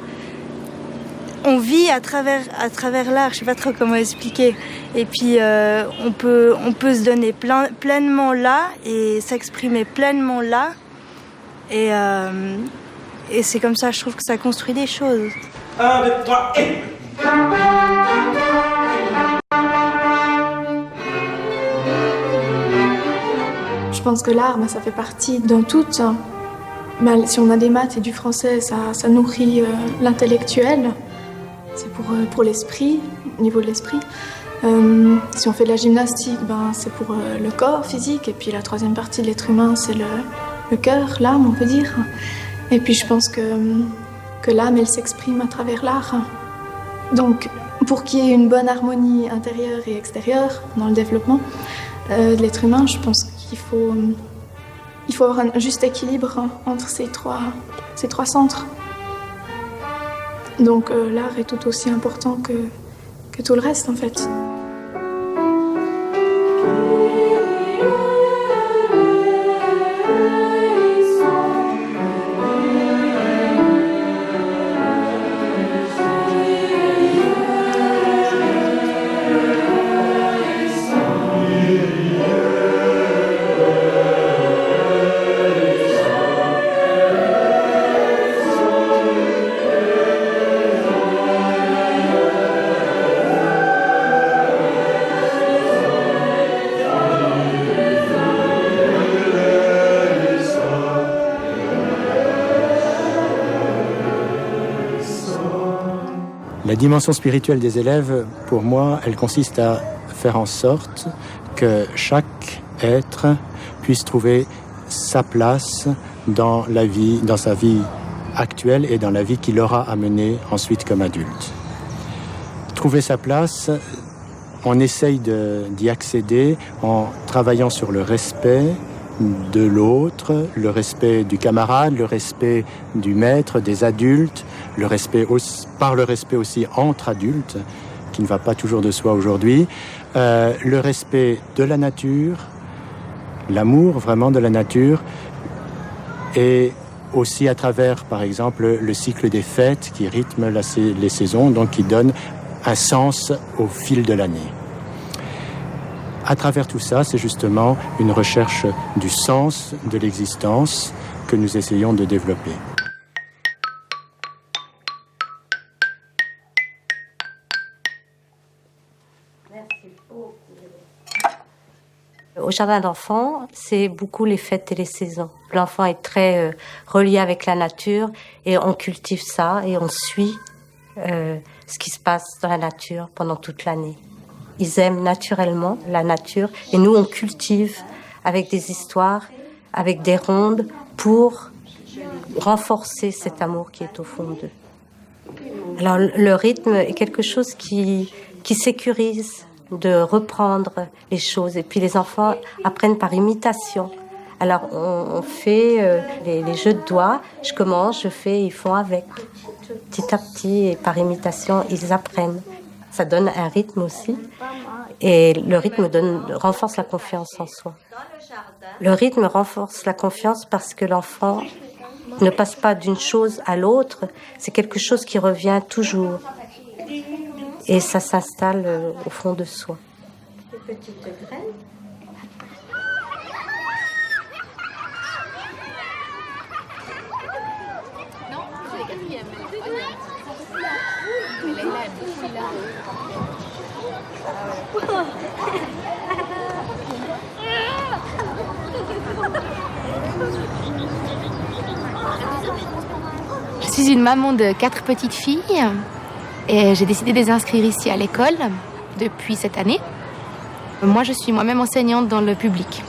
on vit à travers l'art. Je sais pas trop comment expliquer. Et puis, on peut se donner pleinement là et s'exprimer pleinement là. Et c'est comme ça, je trouve que ça construit des choses. 1, 2, 3, et... je pense que l'art, ça fait partie dans tout. Si on a des maths et du français, ça nourrit l'intellectuel. C'est pour l'esprit, au niveau de l'esprit. Si on fait de la gymnastique, c'est pour le corps physique. Et puis la troisième partie de l'être humain, c'est le cœur, l'âme, on peut dire. Et puis je pense que l'âme, elle s'exprime à travers l'art. Donc, pour qu'il y ait une bonne harmonie intérieure et extérieure dans le développement de l'être humain, je pense qu'il faut avoir un juste équilibre entre ces trois centres. Donc l'art est tout aussi important que tout le reste, en fait. La dimension spirituelle des élèves, pour moi, elle consiste à faire en sorte que chaque être puisse trouver sa place dans sa vie actuelle et dans la vie qu'il aura à mener ensuite comme adulte. Trouver sa place, on essaye d'y accéder en travaillant sur le respect de l'autre, le respect du camarade, le respect du maître, des adultes, par le respect aussi entre adultes, qui ne va pas toujours de soi aujourd'hui, le respect de la nature, l'amour vraiment de la nature, et aussi à travers, par exemple, le cycle des fêtes qui rythme les saisons, donc qui donne un sens au fil de l'année. À travers tout ça, c'est justement une recherche du sens de l'existence que nous essayons de développer. Au jardin d'enfants, c'est beaucoup les fêtes et les saisons. L'enfant est très relié avec la nature et on cultive ça et on suit ce qui se passe dans la nature pendant toute l'année. Ils aiment naturellement la nature et nous on cultive avec des histoires, avec des rondes pour renforcer cet amour qui est au fond d'eux. Alors le rythme est quelque chose qui sécurise de reprendre les choses et puis les enfants apprennent par imitation. Alors on fait les jeux de doigts, je commence, je fais, ils font avec. Petit à petit et par imitation, ils apprennent. Ça donne un rythme aussi et le rythme renforce la confiance en soi. Le rythme renforce la confiance parce que l'enfant ne passe pas d'une chose à l'autre, c'est quelque chose qui revient toujours et ça s'installe au fond de soi. Les petites graines. Je suis une maman de 4 petites filles et j'ai décidé de les inscrire ici à l'école depuis cette année. Moi, je suis moi-même enseignante dans le public.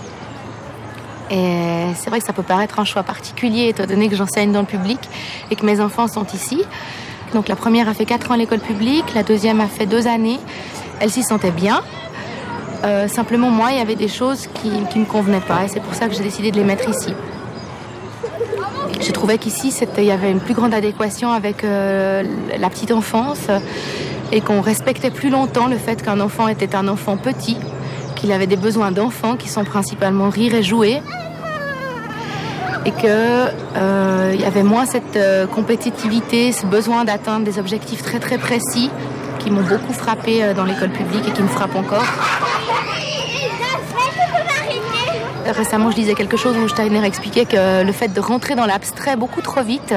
Et c'est vrai que ça peut paraître un choix particulier étant donné que j'enseigne dans le public et que mes enfants sont ici. Donc la première a fait 4 ans à l'école publique, la deuxième a fait 2 années. Elle s'y sentait bien. Simplement, moi, il y avait des choses qui ne me convenaient pas et c'est pour ça que j'ai décidé de les mettre ici. Je trouvais qu'ici, il y avait une plus grande adéquation avec la petite enfance et qu'on respectait plus longtemps le fait qu'un enfant était un enfant petit, qu'il avait des besoins d'enfant qui sont principalement rire et jouer et qu'il y avait moins cette compétitivité, ce besoin d'atteindre des objectifs très très précis qui m'ont beaucoup frappée dans l'école publique et qui me frappent encore. Récemment, je lisais quelque chose où Steiner expliquait que le fait de rentrer dans l'abstrait beaucoup trop vite,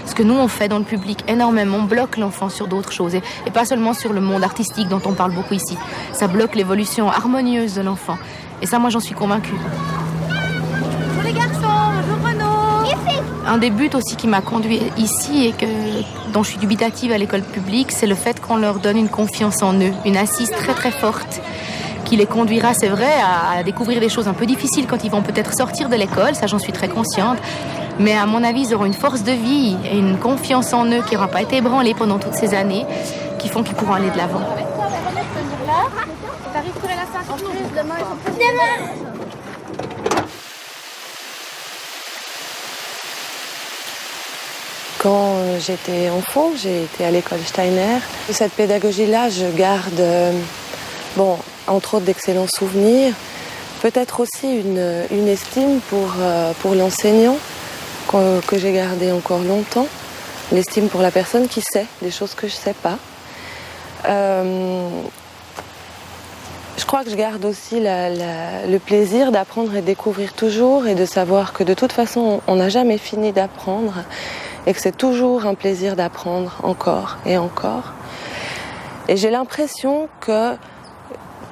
ce que nous on fait dans le public énormément, bloque l'enfant sur d'autres choses et pas seulement sur le monde artistique dont on parle beaucoup ici. Ça bloque l'évolution harmonieuse de l'enfant. Et ça, moi, j'en suis convaincue. Un des buts aussi qui m'a conduit ici et dont je suis dubitative à l'école publique, c'est le fait qu'on leur donne une confiance en eux, une assise très très forte qui les conduira, c'est vrai, à découvrir des choses un peu difficiles quand ils vont peut-être sortir de l'école, ça j'en suis très consciente. Mais à mon avis, ils auront une force de vie et une confiance en eux qui n'aura pas été ébranlée pendant toutes ces années, qui font qu'ils pourront aller de l'avant. Quand j'étais enfant, j'ai été à l'école Steiner. Cette pédagogie-là, je garde, entre autres d'excellents souvenirs, peut-être aussi une estime pour l'enseignant que j'ai gardé encore longtemps, l'estime pour la personne qui sait des choses que je ne sais pas. Je crois que je garde aussi le plaisir d'apprendre et de découvrir toujours et de savoir que de toute façon, on n'a jamais fini d'apprendre et que c'est toujours un plaisir d'apprendre encore et encore. Et j'ai l'impression que,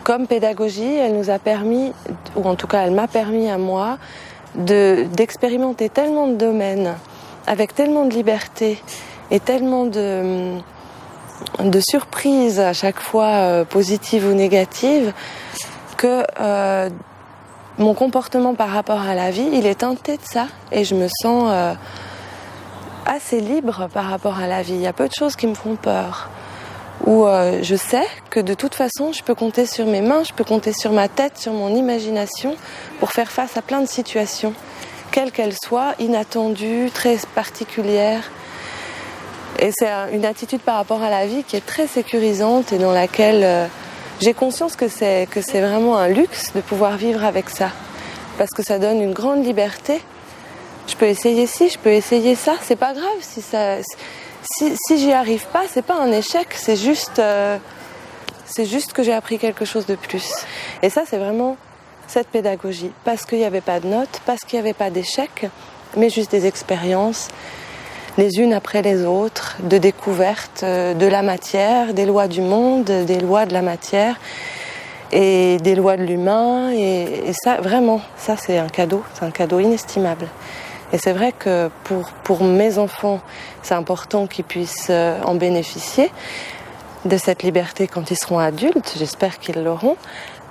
comme pédagogie, elle nous a permis, ou en tout cas elle m'a permis à moi, d'expérimenter tellement de domaines, avec tellement de liberté et tellement de surprises à chaque fois positives ou négatives, que mon comportement par rapport à la vie, il est teinté de ça et je me sens assez libre par rapport à la vie. Il y a peu de choses qui me font peur, où je sais que de toute façon je peux compter sur mes mains, je peux compter sur ma tête, sur mon imagination pour faire face à plein de situations, quelles qu'elles soient, inattendues, très particulières. Et c'est une attitude par rapport à la vie qui est très sécurisante et dans laquelle j'ai conscience que c'est vraiment un luxe de pouvoir vivre avec ça. Parce que ça donne une grande liberté. Je peux essayer ci, je peux essayer ça, c'est pas grave. Si j'y arrive pas, c'est pas un échec, c'est juste que j'ai appris quelque chose de plus. Et ça, c'est vraiment cette pédagogie. Parce qu'il n'y avait pas de notes, parce qu'il n'y avait pas d'échecs, mais juste des expériences, les unes après les autres, de découverte de la matière, des lois du monde, des lois de la matière et des lois de l'humain. Et ça, vraiment, ça c'est un cadeau inestimable. Et c'est vrai que pour mes enfants, c'est important qu'ils puissent en bénéficier de cette liberté quand ils seront adultes. J'espère qu'ils l'auront.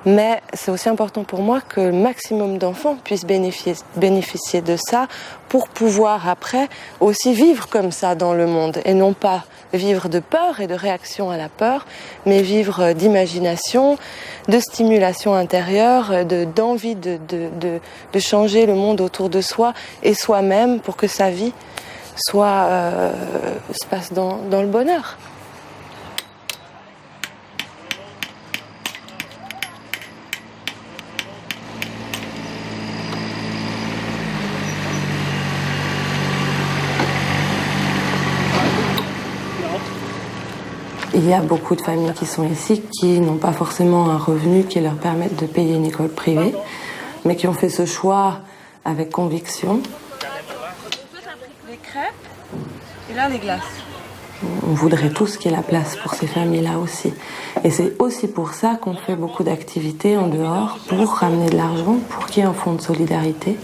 Mais c'est aussi important pour moi que le maximum d'enfants puissent bénéficier de ça pour pouvoir après aussi vivre comme ça dans le monde. Et non pas vivre de peur et de réaction à la peur, mais vivre d'imagination, de stimulation intérieure, d'envie de changer le monde autour de soi et soi-même pour que sa vie se passe dans le bonheur. Il y a beaucoup de familles qui sont ici qui n'ont pas forcément un revenu qui leur permette de payer une école privée, mais qui ont fait ce choix avec conviction. Les crêpes et là les glaces. On voudrait tous qu'il y ait la place pour ces familles-là aussi. Et c'est aussi pour ça qu'on fait beaucoup d'activités en dehors pour ramener de l'argent, pour qu'il y ait un fonds de solidarité,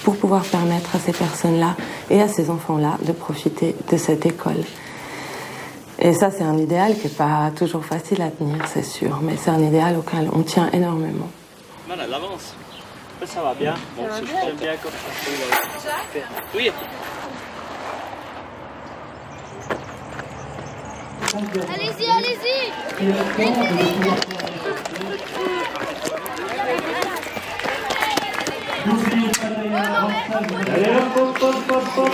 pour pouvoir permettre à ces personnes-là et à ces enfants-là de profiter de cette école. Et ça, c'est un idéal qui n'est pas toujours facile à tenir, c'est sûr, mais c'est un idéal auquel on tient énormément. Voilà, l'avance. Ça va bien. Bon, j'aime bien comme ça. Oui. Allez-y, allez-y. Allez, hop, hop, hop, hop.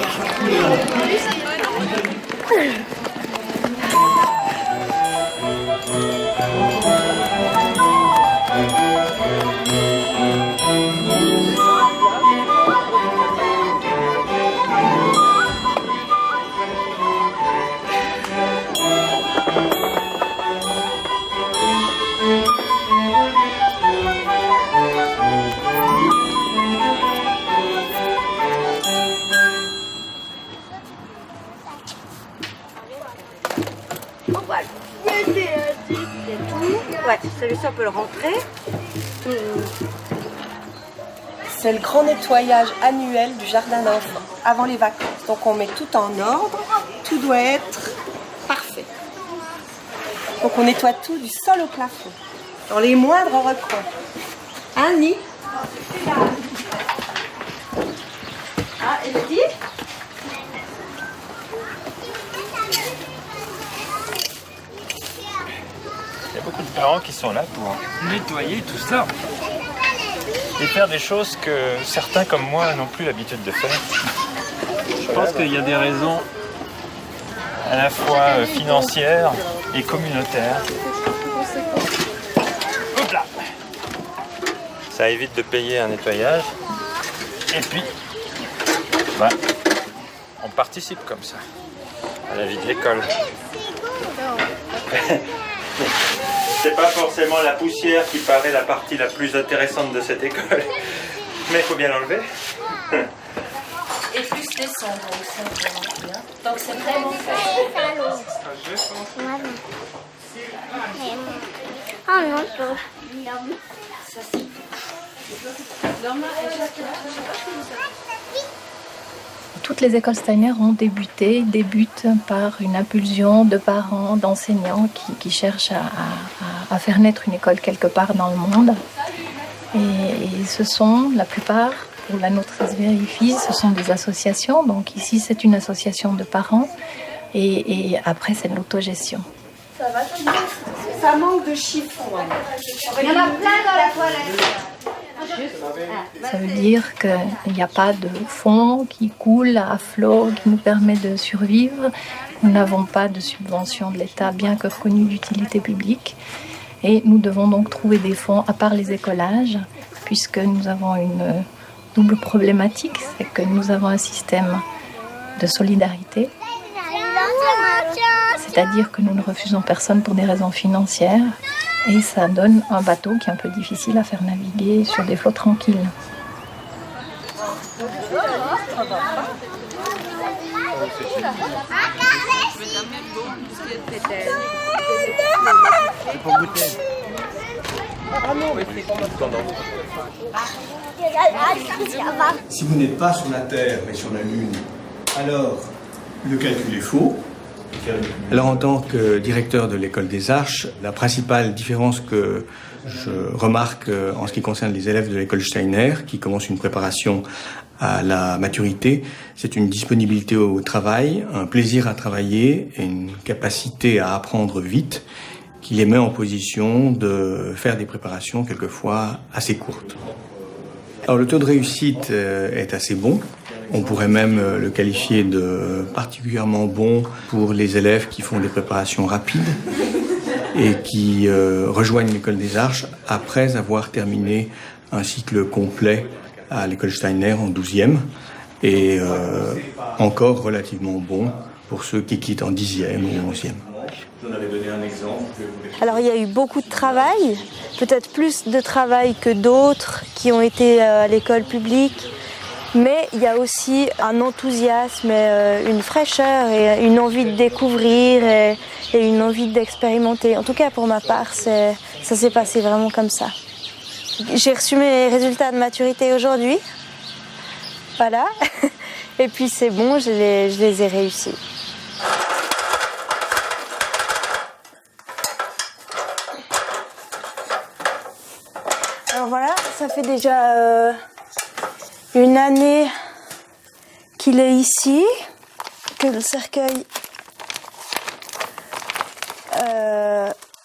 Ouais, celui-ci on peut le rentrer. C'est le grand nettoyage annuel du jardin d'enfants, avant les vacances. Donc on met tout en ordre, tout doit être parfait. Donc on nettoie tout du sol au plafond, dans les moindres recoins. Hein, Ni? Ah, Elodie? Il y a beaucoup de parents qui sont là pour nettoyer tout ça et faire des choses que certains comme moi n'ont plus l'habitude de faire. Je pense qu'il y a des raisons à la fois financières et communautaires. Hop là! Ça évite de payer un nettoyage et puis on participe comme ça à la vie de l'école. C'est pas forcément la poussière qui paraît la partie la plus intéressante de cette école, mais il faut bien l'enlever. Et plus les cendres aussi, donc c'est vraiment fait. Toutes les écoles Steiner débutent par une impulsion de parents, d'enseignants qui cherchent à faire naître une école quelque part dans le monde. Et ce sont, la plupart, pour la nôtre vérifie, ce sont des associations. Donc ici, c'est une association de parents et après, c'est de l'autogestion. Ça manque de chiffons. Il y en a plein dans la toilette. Ça veut dire qu'il n'y a pas de fonds qui coulent à flot, qui nous permet de survivre. Nous n'avons pas de subvention de l'État, bien que reconnue d'utilité publique. Et nous devons donc trouver des fonds à part les écolages, puisque nous avons une double problématique, c'est que nous avons un système de solidarité. C'est-à-dire que nous ne refusons personne pour des raisons financières. Et ça donne un bateau qui est un peu difficile à faire naviguer sur des flots tranquilles. Si vous n'êtes pas sur la Terre mais sur la Lune, alors le calcul est faux. Alors en tant que directeur de l'école des Arches, la principale différence que je remarque en ce qui concerne les élèves de l'école Steiner, qui commencent une préparation à la maturité, c'est une disponibilité au travail, un plaisir à travailler et une capacité à apprendre vite qui les met en position de faire des préparations quelquefois assez courtes. Alors le taux de réussite est assez bon. On pourrait même le qualifier de particulièrement bon pour les élèves qui font des préparations rapides et qui rejoignent l'école des Arches après avoir terminé un cycle complet à l'école Steiner en 12e et encore relativement bon pour ceux qui quittent en 10e ou 11e. Vous en avez donné un exemple. Alors il y a eu beaucoup de travail, peut-être plus de travail que d'autres qui ont été à l'école publique. Mais il y a aussi un enthousiasme, une fraîcheur et une envie de découvrir et une envie d'expérimenter. En tout cas, pour ma part, ça s'est passé vraiment comme ça. J'ai reçu mes résultats de maturité aujourd'hui. Voilà. Et puis c'est bon, je les ai réussis. Alors voilà, ça fait déjà... une année qu'il est ici, que le cercueil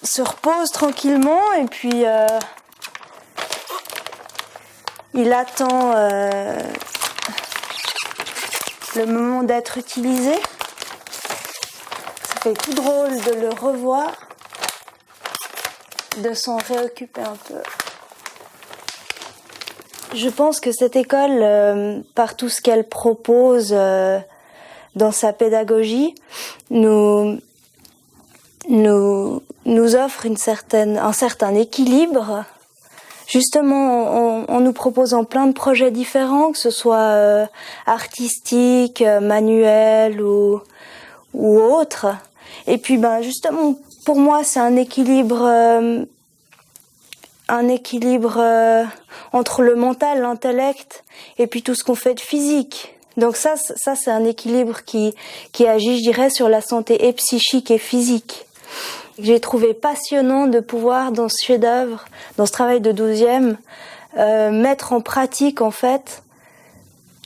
se repose tranquillement et puis il attend le moment d'être utilisé. Ça fait tout drôle de le revoir, de s'en réoccuper un peu. Je pense que cette école, par tout ce qu'elle propose dans sa pédagogie, nous offre un certain équilibre. Justement, en nous proposant plein de projets différents, que ce soit artistiques, manuels ou autres. Et puis, justement, pour moi, c'est un équilibre un équilibre entre le mental, l'intellect et puis tout ce qu'on fait de physique. Donc ça c'est un équilibre qui agit, je dirais, sur la santé et psychique et physique. J'ai trouvé passionnant de pouvoir, dans ce chef-d'œuvre, dans ce travail de 12e, mettre en pratique, en fait,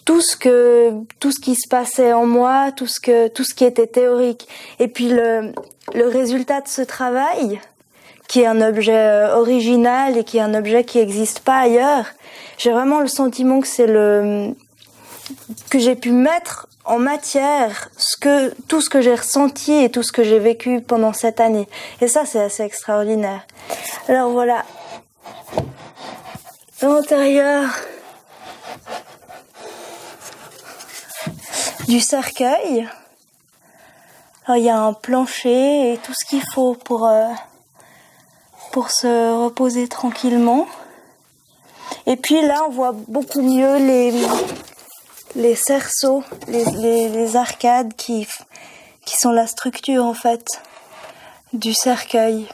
tout ce qui se passait en moi, tout ce qui était théorique. Et puis le résultat de ce travail, qui est un objet original et qui est un objet qui n'existe pas ailleurs, j'ai vraiment le sentiment que que j'ai pu mettre en matière tout ce que j'ai ressenti et tout ce que j'ai vécu pendant cette année. Et ça, c'est assez extraordinaire. Alors voilà, l'intérieur du cercueil. Alors il y a un plancher et tout ce qu'il faut pour se reposer tranquillement. Et puis là, on voit beaucoup mieux les cerceaux, les arcades qui sont la structure, en fait, du cercueil.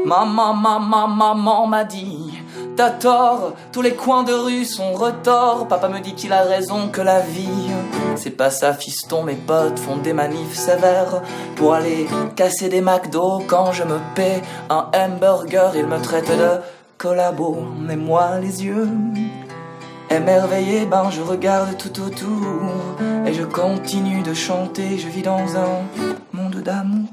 Maman m'a dit, t'as tort, tous les coins de rue sont retors. Papa me dit qu'il a raison, que la vie, c'est pas ça, fiston. Mes potes font des manifs sévères pour aller casser des McDo. Quand je me paie un hamburger, ils me traitent de collabo. Mais moi, les yeux émerveillés, je regarde tout autour et je continue de chanter. Je vis dans un monde d'amour.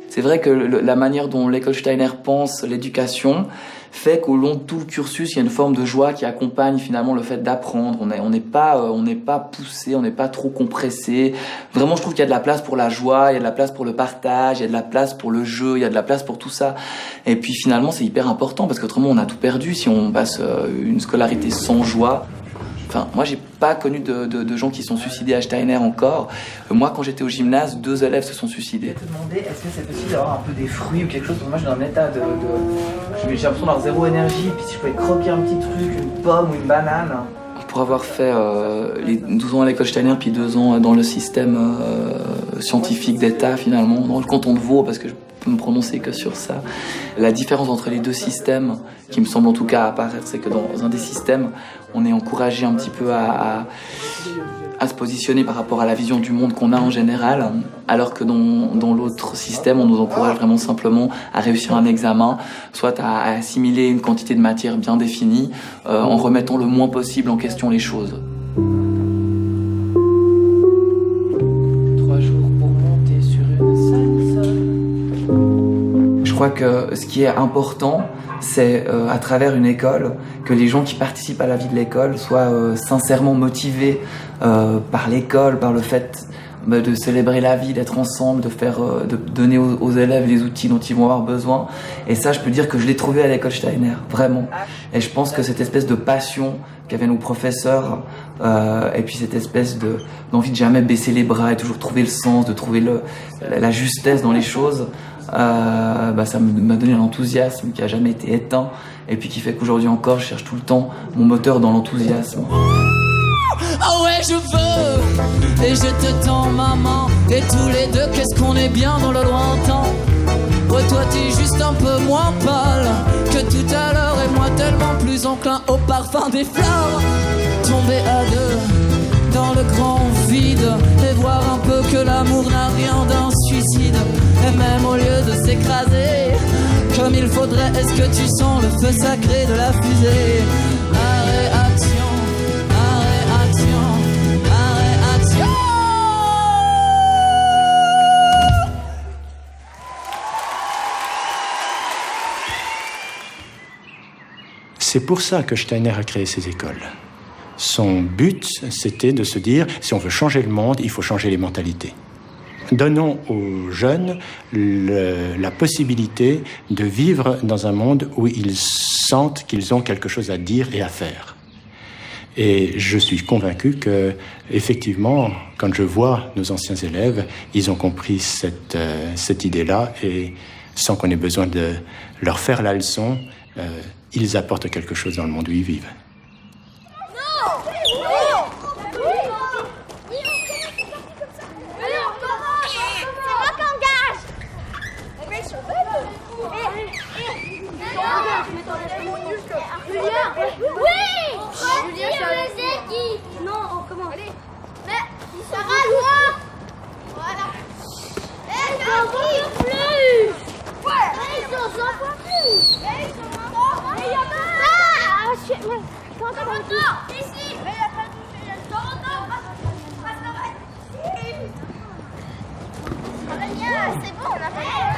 C'est vrai que la manière dont l'école Steiner pense l'éducation fait qu'au long de tout le cursus, il y a une forme de joie qui accompagne finalement le fait d'apprendre. On n'est pas poussé, on n'est pas trop compressé. Vraiment, je trouve qu'il y a de la place pour la joie, il y a de la place pour le partage, il y a de la place pour le jeu, il y a de la place pour tout ça. Et puis finalement, c'est hyper important parce qu'autrement, on a tout perdu si on passe une scolarité sans joie. Enfin, moi, j'ai pas connu de gens qui sont suicidés à Steiner encore. Moi, quand j'étais au gymnase, 2 élèves se sont suicidés. Je me demandais, est-ce que c'est possible d'avoir un peu des fruits ou quelque chose? Moi, je suis dans un état j'ai l'impression d'avoir zéro énergie. Puis si je pouvais croquer un petit truc, une pomme ou une banane. Pour avoir fait les 12 ans à l'école Steiner, puis 2 ans dans le système scientifique d'État, finalement, dans le canton de Vaud, parce que je peux me prononcer que sur ça. La différence entre les 2 systèmes, qui me semble en tout cas apparaître, c'est que dans un des systèmes, on est encouragé un petit peu à se positionner par rapport à la vision du monde qu'on a en général, alors que dans l'autre système, on nous encourage vraiment simplement à réussir un examen, soit à assimiler une quantité de matière bien définie, en remettant le moins possible en question les choses. 3 jours pour monter sur une scène. Je crois que ce qui est important, c'est à travers une école que les gens qui participent à la vie de l'école soient sincèrement motivés par l'école, par le fait de célébrer la vie, d'être ensemble, de donner aux élèves les outils dont ils vont avoir besoin. Et ça, je peux dire que je l'ai trouvé à l'école Steiner, vraiment. Et je pense que cette espèce de passion qu'avaient nos professeurs, et puis cette espèce d'envie de jamais baisser les bras et toujours trouver le sens, de trouver la justesse dans les choses, ça m'a donné un enthousiasme qui a jamais été éteint et puis qui fait qu'aujourd'hui encore je cherche tout le temps mon moteur dans l'enthousiasme. Oh ouais, je veux, et je te tends maman, et tous les deux qu'est-ce qu'on est bien dans le lointain. Ouais, toi t'es juste un peu moins pâle que tout à l'heure, et moi tellement plus enclin au parfum des fleurs. Tomber à 2 dans le grand vide et voir un peu que l'amour n'a rien d'un suicide. Et même au lieu de s'écraser comme il faudrait, est-ce que tu sens le feu sacré de la fusée? Réaction, réaction, réaction. C'est pour ça que Steiner a créé ces écoles. Son but, c'était de se dire, si on veut changer le monde, il faut changer les mentalités. Donnons aux jeunes la possibilité de vivre dans un monde où ils sentent qu'ils ont quelque chose à dire et à faire. Et je suis convaincu que, effectivement, quand je vois nos anciens élèves, ils ont compris cette idée-là, et sans qu'on ait besoin de leur faire la leçon, ils apportent quelque chose dans le monde où ils vivent. Non, comment? Mais il sera loin. Voilà. Ils s'en vont plus. Ils s'en vont plus. Ils sont morts. Mais il y en a. Ah, shit, mais Toronto, ici. Mais il y a pas de Toronto. C'est bon, on a fait.